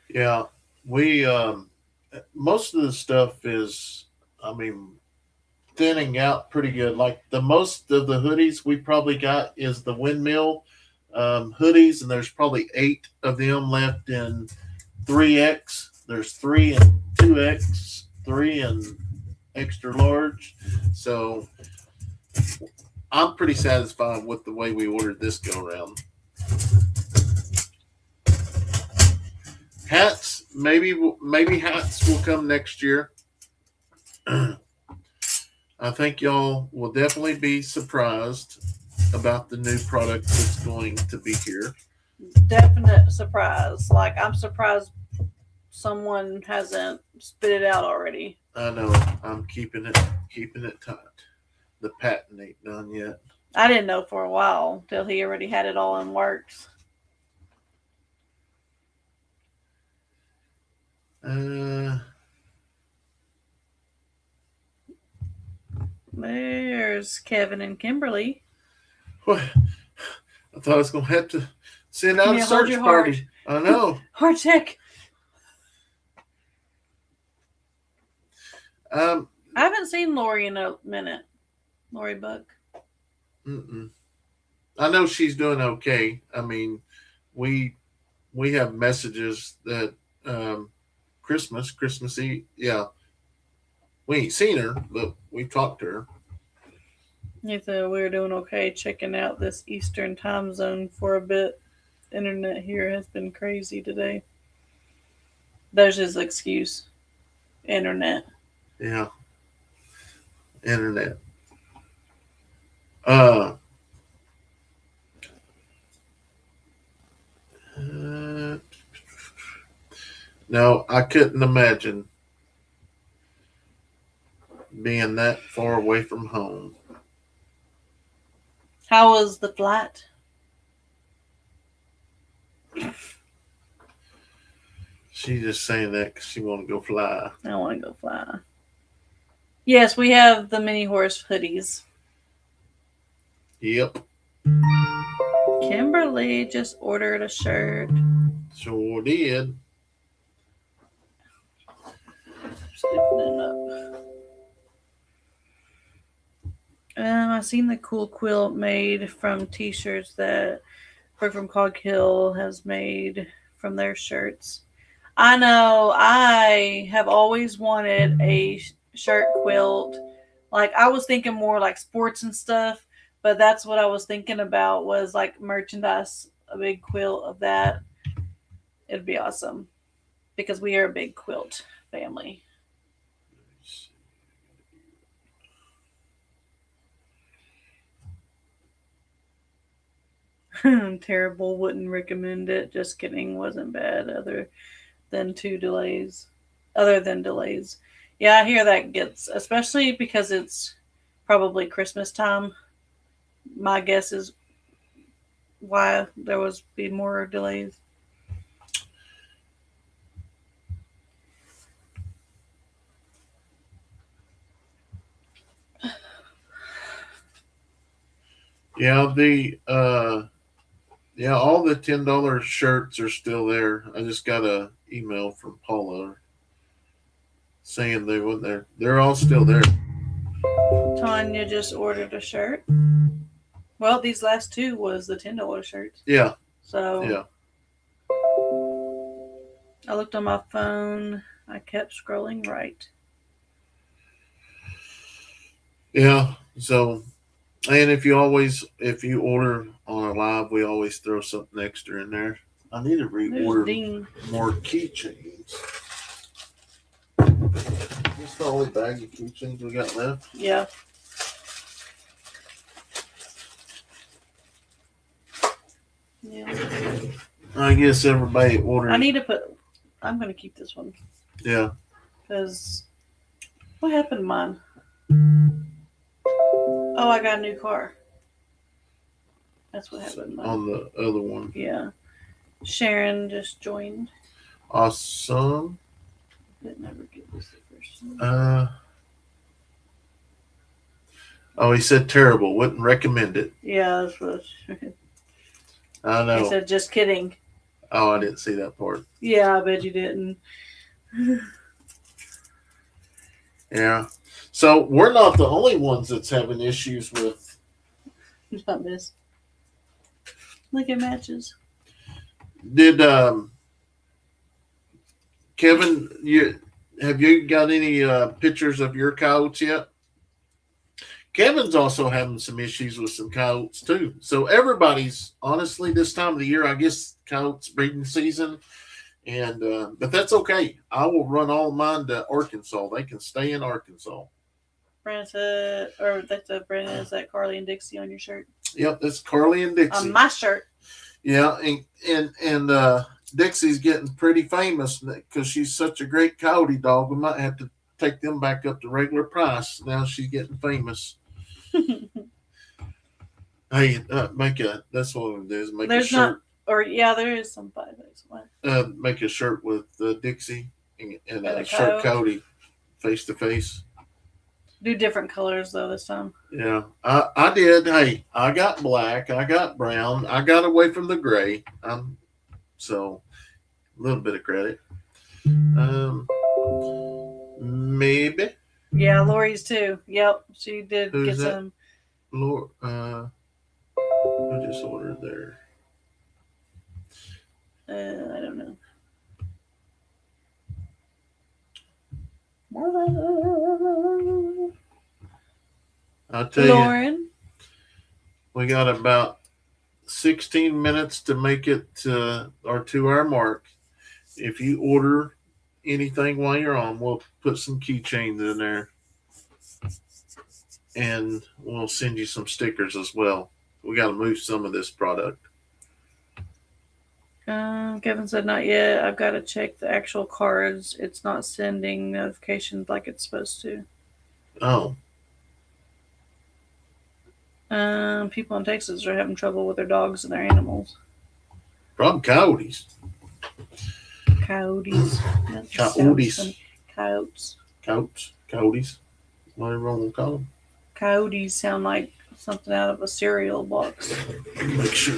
Yeah, we most of the stuff is, I mean, thinning out pretty good. Like the most of the hoodies we probably got is the windmill hoodies, and there's probably 8 of them left in 3X. There's 3 and 2X, 3 and extra large. So I'm pretty satisfied with the way we ordered this go around. Hats, maybe hats will come next year. I think y'all will definitely be surprised about the new product that's going to be here. Definite surprise. Like I'm surprised someone hasn't spit it out already. I know. I'm keeping it tight. The patent ain't done yet. I didn't know for a while till he already had it all in works. There's Kevin and Kimberly. What? I thought I was gonna have to send out a search party. I know. Heart check. I haven't seen Lori in a minute. Lori Buck. I know she's doing okay. I mean, we have messages that Christmas Eve. Yeah, we ain't seen her, but we talked to her. He said we were doing okay checking out this Eastern time zone for a bit. Internet here has been crazy today. There's his excuse. Internet. Yeah. Internet. No, I couldn't imagine being that far away from home. How was the flight? She's just saying that because she want to go fly. I want to go fly. Yes, we have the mini horse hoodies. Yep. Kimberly just ordered a shirt. Sure did. Stiffening up. I seen the cool quilt made from t-shirts that Work from Cog Hill has made from their shirts. I know I have always wanted a shirt quilt. Like I was thinking more like sports and stuff, but that's what I was thinking about was like merchandise, a big quilt of that. It'd be awesome because we are a big quilt family. Terrible, wouldn't recommend it. Just kidding, wasn't bad other than delays. Yeah, I hear that gets, especially because it's probably Christmas time. My guess is why there was be more delays. Yeah, all the $10 shirts are still there. I just got a email from Paula saying they went there. They're all still there. Tanya just ordered a shirt. Well, these last two was the $10 shirts. Yeah. So Yeah. I looked on my phone. I kept scrolling right. Yeah. So, and if you order on a live, we always throw something extra in there. I need to reorder more keychains. This the only bag of keychains we got left? Yeah. Yeah. I guess everybody ordered. I need to put. I'm going to keep this one. Yeah. Because what happened to mine? Oh, I got a new car. That's what happened to mine. On the other one. Yeah. Sharon just joined. Awesome. Didn't ever get this the first time. Oh, he said terrible. Wouldn't recommend it. Yeah, that's what I know. He said, just kidding. Oh, I didn't see that part. Yeah, I bet you didn't. Yeah. So we're not the only ones that's having issues with. Not miss. Look at matches. Did Kevin? Have you got any pictures of your coyotes yet? Kevin's also having some issues with some coyotes too. So everybody's honestly this time of the year, I guess coyotes breeding season, and but that's okay. I will run all of mine to Arkansas. They can stay in Arkansas. Brandon said, or that's a Brandon, is that Carly and Dixie on your shirt? Yep, that's Carly and Dixie. On my shirt. Yeah, and Dixie's getting pretty famous because she's such a great coyote dog. We might have to take them back up to regular price. Now she's getting famous. Hey, that's what we'll do is make There's a shirt. There is some 5 days. Make a shirt with Dixie and a coyote. shirt coyote face to face. Do different colors though this time. Yeah, I did. Hey, I got black, I got brown, I got away from the gray. So a little bit of credit. Maybe. Yeah, Lori's too. Yep, she did. Who's get that? some. Lord, who just ordered there? I don't know. I'll tell Lauren. We got about 16 minutes to make it to our 2-hour mark. If you order anything while you're on, we'll put some keychains in there. And we'll send you some stickers as well. We got to move some of this product. Kevin said not yet. I've got to check the actual cards. It's not sending notifications like it's supposed to. Oh. People in Texas are having trouble with their dogs and their animals. Probably coyotes. Coyotes. Coyotes. Coyotes. Coyotes. Whatever we'll call them. Coyotes sound like something out of a cereal box. Make sure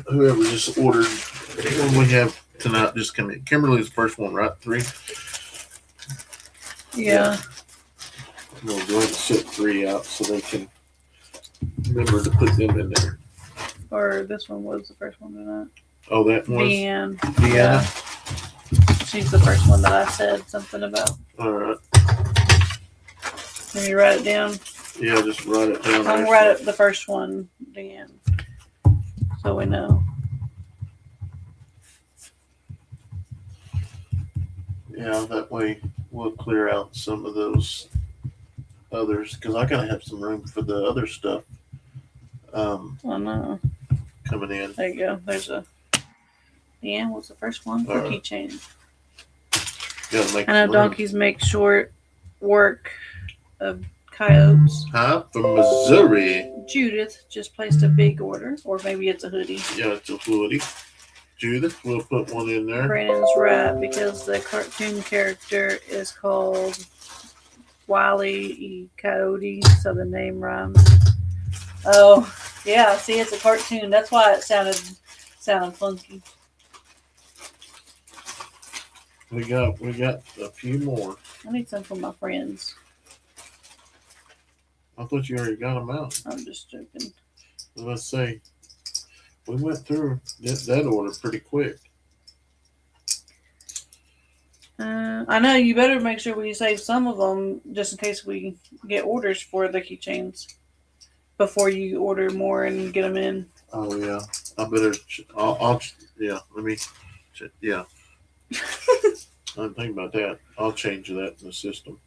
whoever just ordered what we have tonight just come in. Kimberly's the first one, right? 3? Yeah. We'll go ahead and set 3 out so they can remember to put them in there. Or this one was the first one tonight. Oh, that was Deanna. Yeah. She's the first one that I said something about. All right. Can you write it down? Yeah, just write it down. I'm gonna write it the first one, Dan, so we know. Yeah, that way we'll clear out some of those others because I gotta have some room for the other stuff. Oh no. Coming in. There you go. There's a. Dan was the first one for keychain. I know donkeys make short work of coyotes. Huh? From Missouri. Judith just placed a big order, or maybe it's a hoodie. Yeah, it's a hoodie. Judith, we'll put one in there. Brandon's right because the cartoon character is called Wile E. Coyote, so the name rhymes. Oh, Yeah, see, it's a cartoon. That's why it sounded funky. We got a few more. I need some for my friends. I thought you already got them out. I'm just joking. Let's say we went through that order pretty quick. I know you better make sure we save some of them just in case we get orders for the keychains before you order more and get them in. Oh yeah, I better. I'll yeah. Let me. Yeah. I didn't think about that. I'll change that in the system.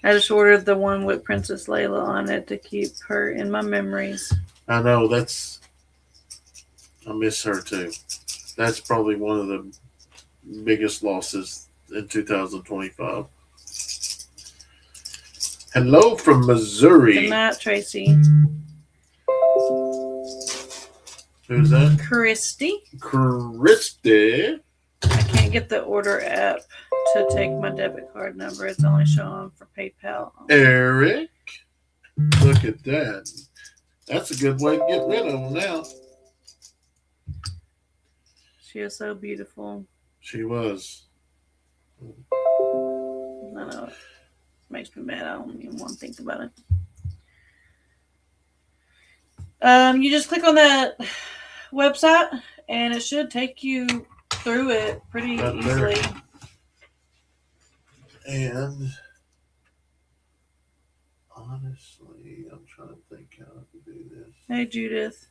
I just ordered the one with Princess Layla on it to keep her in my memories. I know I miss her too. That's probably one of the biggest losses in 2025. Hello from Missouri. Good night, Tracy. Who's that? Christy. Christy. I can't get the order app to take my debit card number. It's only showing for PayPal. Eric. Look at that. That's a good way to get rid of them now. She is so beautiful. She was. I know. It makes me mad. I don't even want to think about it. You just click on that website and it should take you through it pretty easily. And honestly, I'm trying to think how to do this. Hey, Judith.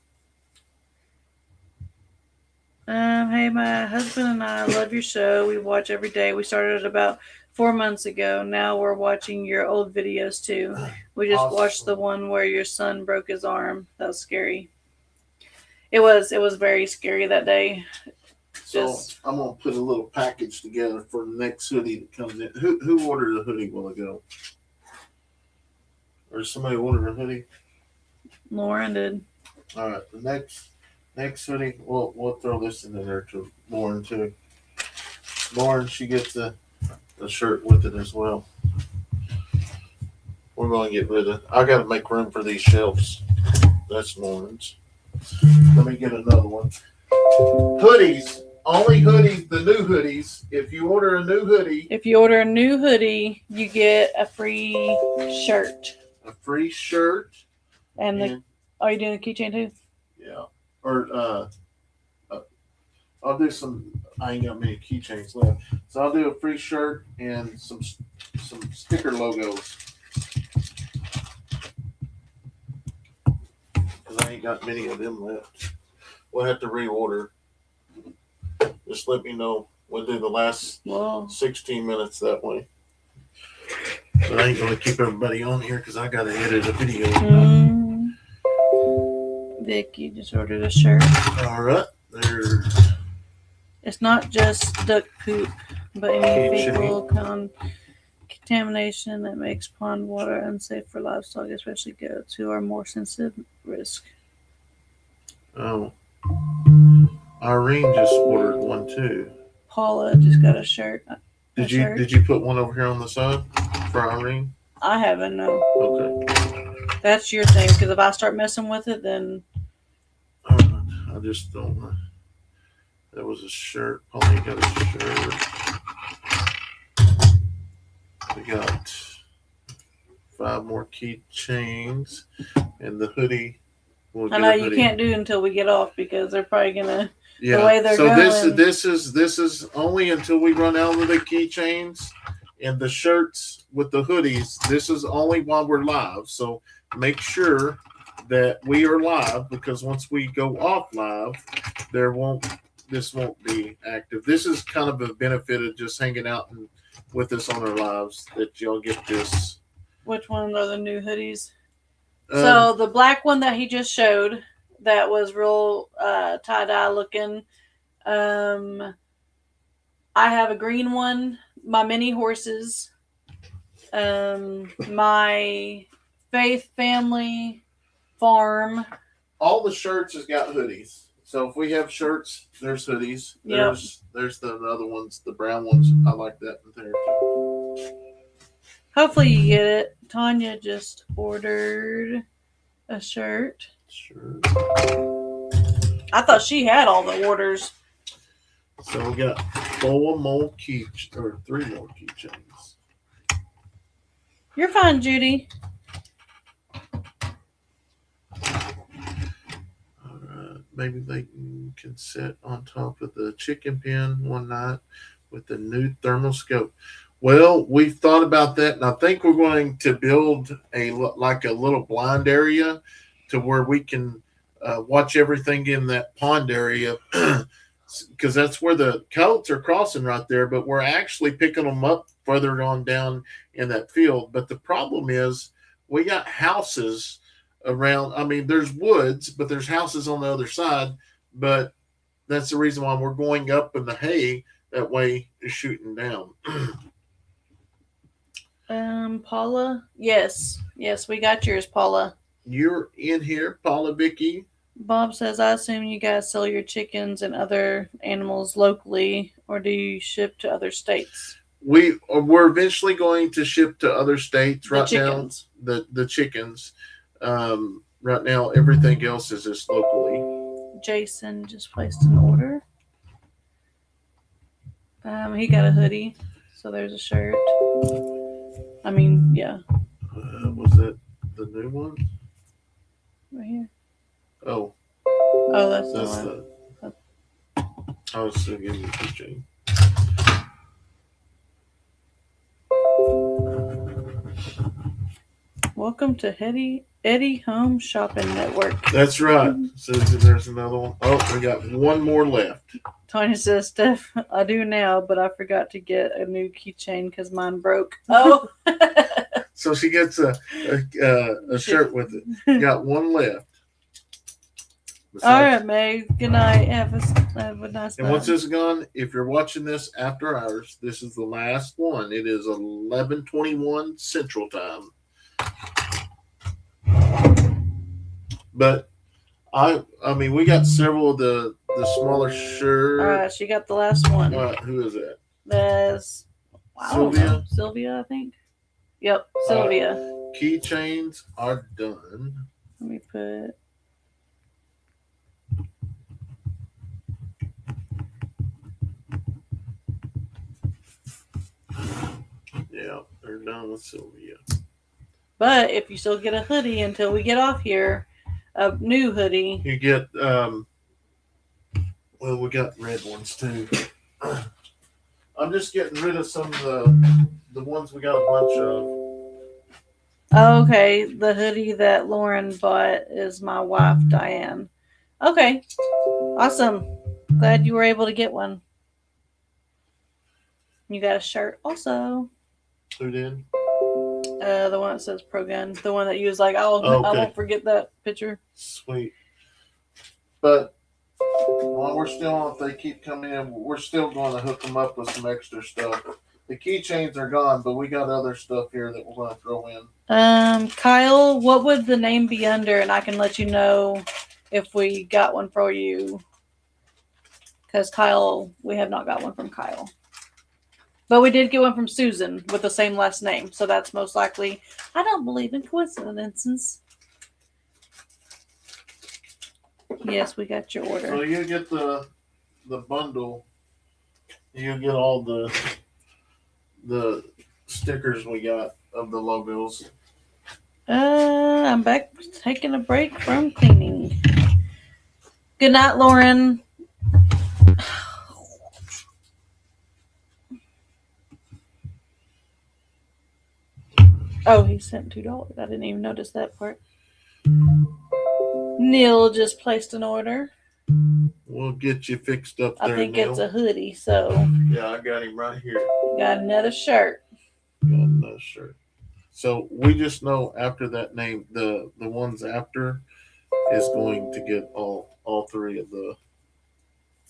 Hey, my husband and I love your show. We watch every day. We started about 4 months ago. Now we're watching your old videos too. We just watched the one where your son broke his arm. That was scary. It was very scary that day. So I'm gonna put a little package together for the next hoodie that comes in. Who ordered a hoodie a while ago? Or somebody ordered a hoodie? Lauren did. All right, the next hoodie, we'll throw this in there to Lauren too. Lauren, she gets a shirt with it as well. We're gonna get rid of. I gotta make room for these shelves. That's Lauren's. Let me get another one. Hoodies. Only hoodies, the new hoodies. If you order a new hoodie, you get a free shirt. A free shirt. And are you doing a keychain too? Yeah. Or I'll do some. I ain't got many keychains left, so I'll do a free shirt and some sticker logos. Because I ain't got many of them left. We'll have to reorder. Just let me know. We'll do the last 16 minutes that way. But I ain't going to keep everybody on here because I got to edit a video. Vic, you just ordered a shirt. All right. It's not just duck poop, but any fecal contamination that makes pond water unsafe for livestock, especially goats, who are more sensitive risk. Oh. Irene just ordered one too. Paula just got a shirt. Did you put one over here on the side for Irene? I haven't, no. Okay. That's your thing, because if I start messing with it, then... I just don't know. That was a shirt. Paula got a shirt. We got 5 more keychains. And the hoodie... I know you can't do it until we get off because they're probably gonna the way they're going. This is only until we run out of the keychains and the shirts with the hoodies. This is only while we're live. So make sure that we are live because once we go off live, this won't be active. This is kind of a benefit of just hanging out with us on our lives that y'all get this. Which one are the new hoodies? So the black one that he just showed, that was real tie-dye looking. I have a green one, my mini horses, my Faith Family Farm. All the shirts has got hoodies. So if we have shirts, there's hoodies. Yep. There's the other ones, the brown ones. I like that in there too. Hopefully you get it. Tanya just ordered a shirt. Sure. I thought she had all the orders. So we got 3 more keychains. You're fine, Judy. Alright, maybe they can sit on top of the chicken pen one night with the new thermal scope. Well, we've thought about that, and I think we're going to build a little blind area to where we can watch everything in that pond area, because that's where the coyotes are crossing right there. But we're actually picking them up further on down in that field. But the problem is we got houses around. I mean, there's woods, but there's houses on the other side. But that's the reason why we're going up in the hay. That way, is shooting down. Paula? Yes, we got yours, Paula. You're in here, Paula Vicky. Bob says, I assume you guys sell your chickens and other animals locally, or do you ship to other states? We're eventually going to ship to other states. Right now, the chickens. Right now, everything else is just locally. Jason just placed an order. He got a hoodie, so there's a shirt. I mean, yeah. Was that the new one? Right here. Oh, that's the one. I was still giving you a keychain. Welcome to Eddy Home Shopping Network. That's right. So there's another one. Oh, we got one more left. Tony says, Steph, I do now, but I forgot to get a new keychain because mine broke. Oh. So she gets a shirt with it. Got one left. All right, Meg. Good night. Have a nice night. And once this is gone, if you're watching this after hours, this is the last one. It is 11:21 Central Time. But I mean, we got several of the smaller shirts. All right, she got the last one. Who is that? That's Sylvia. Sylvia, I think. Yep, Sylvia. Keychains are done. Let me put. Yeah, they're done with Sylvia. But if you still get a hoodie until we get off here, a new hoodie. You get, well, we got red ones too. I'm just getting rid of some of the ones we got a bunch of. Okay, the hoodie that Lauren bought is my wife, Diane. Okay, awesome. Glad you were able to get one. You got a shirt also. Who did? The one that says Pro Gun. The one that you was like, I won't forget that picture. Sweet. But while we're still on, if they keep coming in, we're still going to hook them up with some extra stuff. The keychains are gone, but we got other stuff here that we're going to throw in. Kyle, what would the name be under? And I can let you know if we got one for you. Because Kyle, we have not got one from Kyle. But we did get one from Susan with the same last name. So that's most likely. I don't believe in coincidences. Yes, we got your order. So you get the bundle. You get all the stickers we got of the logos. I'm back taking a break from cleaning. Good night, Lauren. Oh, he sent $2. I didn't even notice that part. Neil just placed an order. We'll get you fixed up there, I think Neil. it's a hoodie, so. Yeah, I got him right here. Got another shirt. So we just know after that name, the ones after is going to get all three of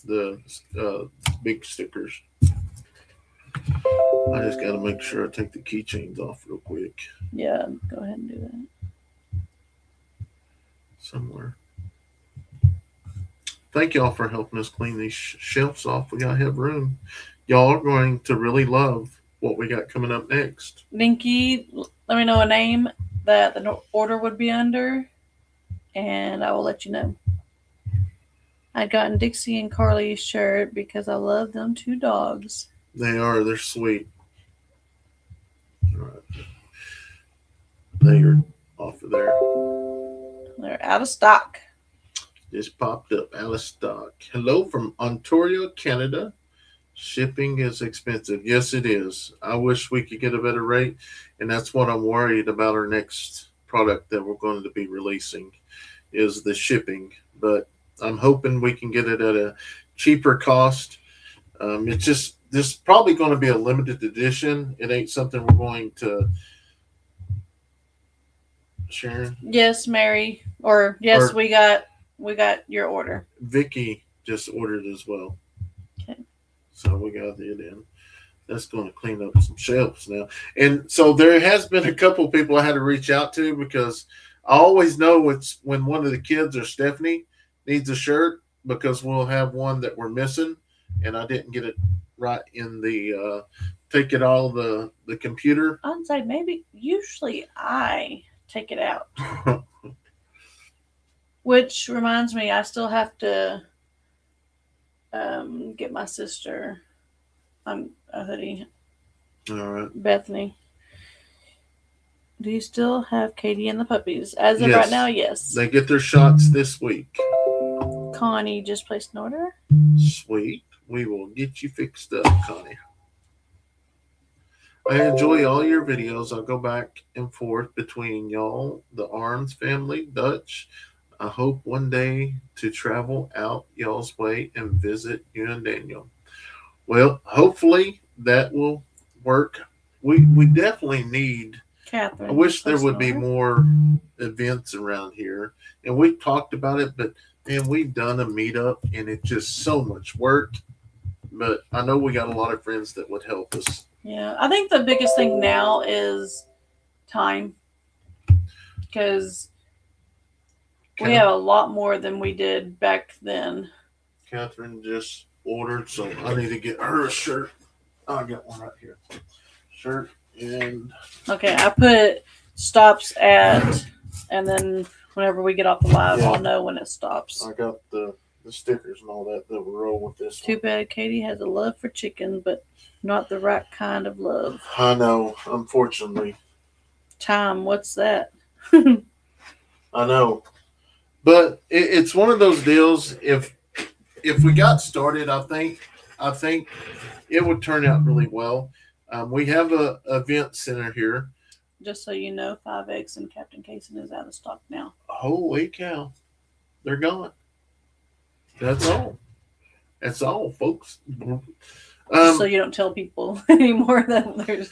the big stickers. I just got to make sure I take the keychains off real quick. Yeah, go ahead and do that. Somewhere. Thank y'all for helping us clean these shelves off. We got to have room. Y'all are going to really love what we got coming up next. Dinky, let me know a name that the order would be under. and I will let you know. I'd gotten Dixie and Carly's shirt because I love them two dogs. They're sweet. All right. They are off of there. They're out of stock. Just popped up out of stock. Hello from Ontario, Canada. Shipping is expensive. Yes, it is. I wish we could get a better rate, and that's what I'm worried about our next product that we're going to be releasing is the shipping. But I'm hoping we can get it at a cheaper cost. It's just this is probably going to be a limited edition. It ain't something we're going to Sharon Yes, Mary. Or yes, or we got your order. Vicky just ordered as well. Okay. So we got it in. That's going to clean up some shelves now. And so there has been a couple of people I had to reach out to because I always know it's when one of the kids or Stephanie needs a shirt because we'll have one that we're missing, and I didn't get it right in the take it all the computer. I'd say maybe usually I take it out. Which reminds me, I still have to get my sister a hoodie. All right. Bethany. Do you still have Katie and the puppies? As of Yes. right now, yes. They get their shots this week. Connie just placed an order. Sweet. We will get you fixed up, Connie. I enjoy all your videos. I'll go back and forth between y'all, the Arms family, Dutch. I hope one day to travel out y'all's way and visit you and Daniel. Well, hopefully that will work. We definitely need. Catherine. I wish there placed would an be order. more events around here, and we talked about it, but man, we've done a meetup, and it's just so much work. But I know we got a lot of friends that would help us. Yeah, I think the biggest thing now is time because we have a lot more than we did back then. Catherine just ordered, so I need to get her a shirt. Oh, I got one right here. Shirt and Okay, I put stops at, and then whenever we get off the live, Yeah. I'll know when it stops. I got the stickers and all that will roll with this Too one. bad Katie has a love for chicken, but not the right kind of love. I know, unfortunately. Time, what's that? I know. But it's one of those deals. If we got started, I think it would turn out really well. We have a event center here. Just so you know, 5X and Captain Kayson is out of stock now. Holy cow, they're gone. That's all. That's all, folks. So you don't tell people anymore that there's.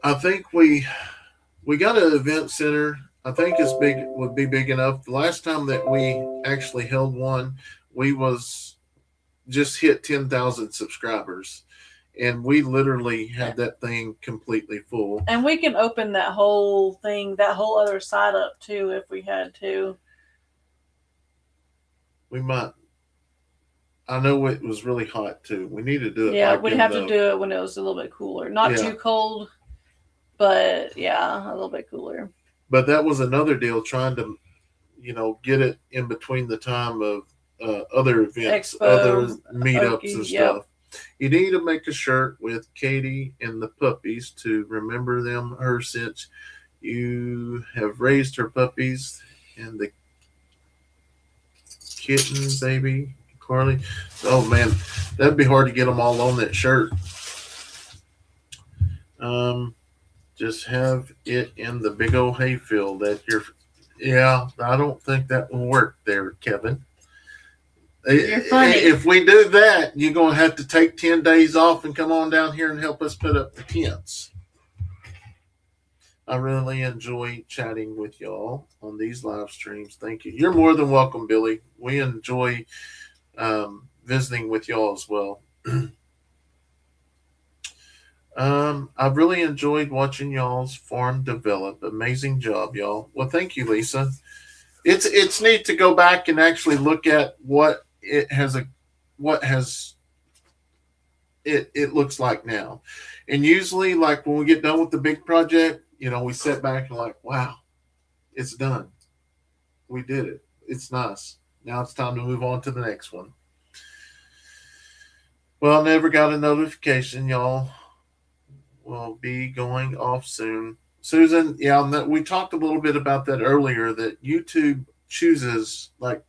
I think we got an event center. I think it's big would be big enough. The last time that we actually held one, we was just hit 10,000 subscribers, and we literally had that thing completely full. And we can open that whole thing, that whole other side up too, if we had to. We might. I know it was really hot too. We need to do it. Yeah, like we'd have to do it when it was a little bit cooler. Not too cold, but yeah, a little bit cooler. But that was another deal, trying to, get it in between the time of other events, Expo, other meetups Okie, and yep. stuff. You need to make a shirt with Katie and the puppies to remember her since you have raised her puppies and the kitten baby Carly. Oh man, that'd be hard to get them all on that shirt. Just have it in the big old hayfield that you're. Yeah, I don't think that will work there, Kevin. You're funny. If we do that, you're going to have to take 10 days off and come on down here and help us put up the tents. I really enjoy chatting with y'all on these live streams. Thank you. You're more than welcome, Billy. We enjoy visiting with y'all as well. I've really enjoyed watching y'all's farm develop. Amazing job, y'all. Well, thank you, Lisa. It's neat to go back and actually look at what it looks like now. And usually, like when we get done with the big project, we sit back and like, wow, it's done. We did it. It's nice. Now it's time to move on to the next one. Well, never got a notification. Y'all will be going off soon. Susan, yeah, we talked a little bit about that earlier, that YouTube chooses like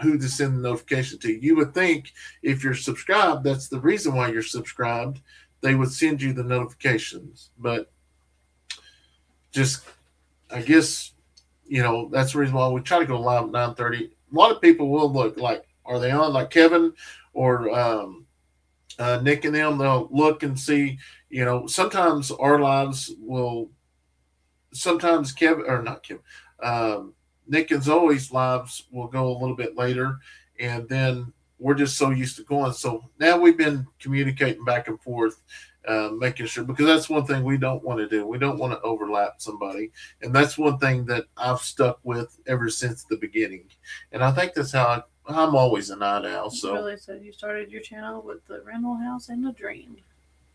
who to send the notification to. You would think if you're subscribed, that's the reason why you're subscribed. They would send you the notifications. But just, I guess, that's the reason why we try to go live at 9:30. A lot of people will look like, are they on? Like Kevin or Nick and them, they'll look and see. Sometimes our lives will. Sometimes Kevin, or not Kevin, Nick and Zoe's lives will go a little bit later, and then we're just so used to going. So now we've been communicating back and forth, making sure, because that's one thing we don't want to do. We don't want to overlap somebody, and that's one thing that I've stuck with ever since the beginning. And I think that's how I'm always a night owl. So really said you started your channel with the rental house and a dream.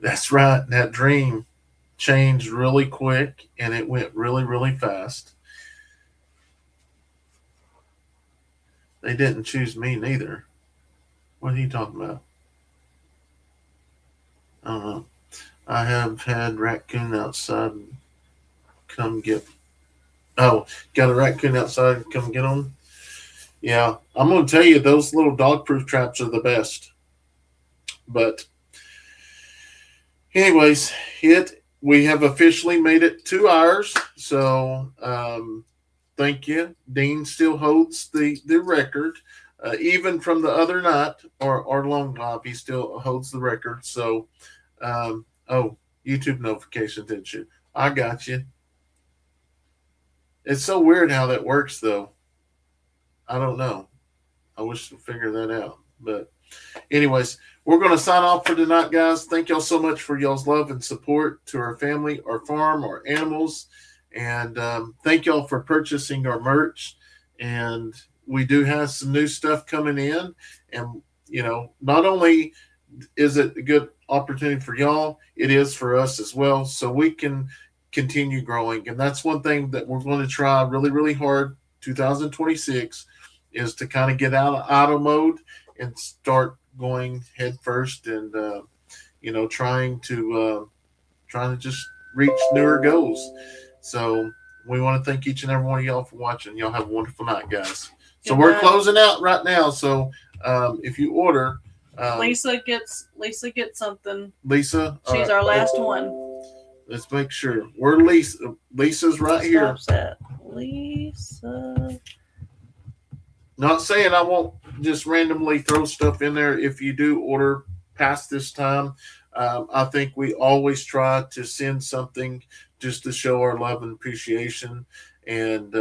That's right. That dream changed really quick, and it went really, really fast. They didn't choose me neither. What are you talking about? I don't know. I have had raccoon outside. Come get. Oh, got a raccoon outside. Come get them. Yeah, I'm going to tell you, those little dog-proof traps are the best. But anyways, we have officially made it 2 hours. So thank you. Dean still holds the record. Even from the other night, or long live, he still holds the record. So, YouTube notification, didn't you? I got you. It's so weird how that works, though. I don't know. I wish to figure that out. But anyways, we're going to sign off for tonight, guys. Thank y'all so much for y'all's love and support to our family, our farm, our animals. And thank y'all for purchasing our merch. And we do have some new stuff coming in. And, not only is it a good opportunity for y'all, it is for us as well. So we can continue growing. And that's one thing that we're going to try really, really hard 2026 is to kind of get out of auto mode and start going head first and trying to just reach newer goals. So we want to thank each and every one of y'all for watching. Y'all have a wonderful night, guys. So we're closing out right now. So if you order, Lisa gets something. Lisa, she's our last one. Let's make sure we're Lisa. Lisa's right here. That. Lisa. Not saying I won't just randomly throw stuff in there if you do order past this time. I think we always try to send something just to show our love and appreciation. And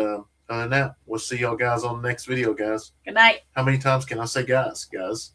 now we'll see y'all guys on the next video, guys. Good night. How many times can I say guys? Guys.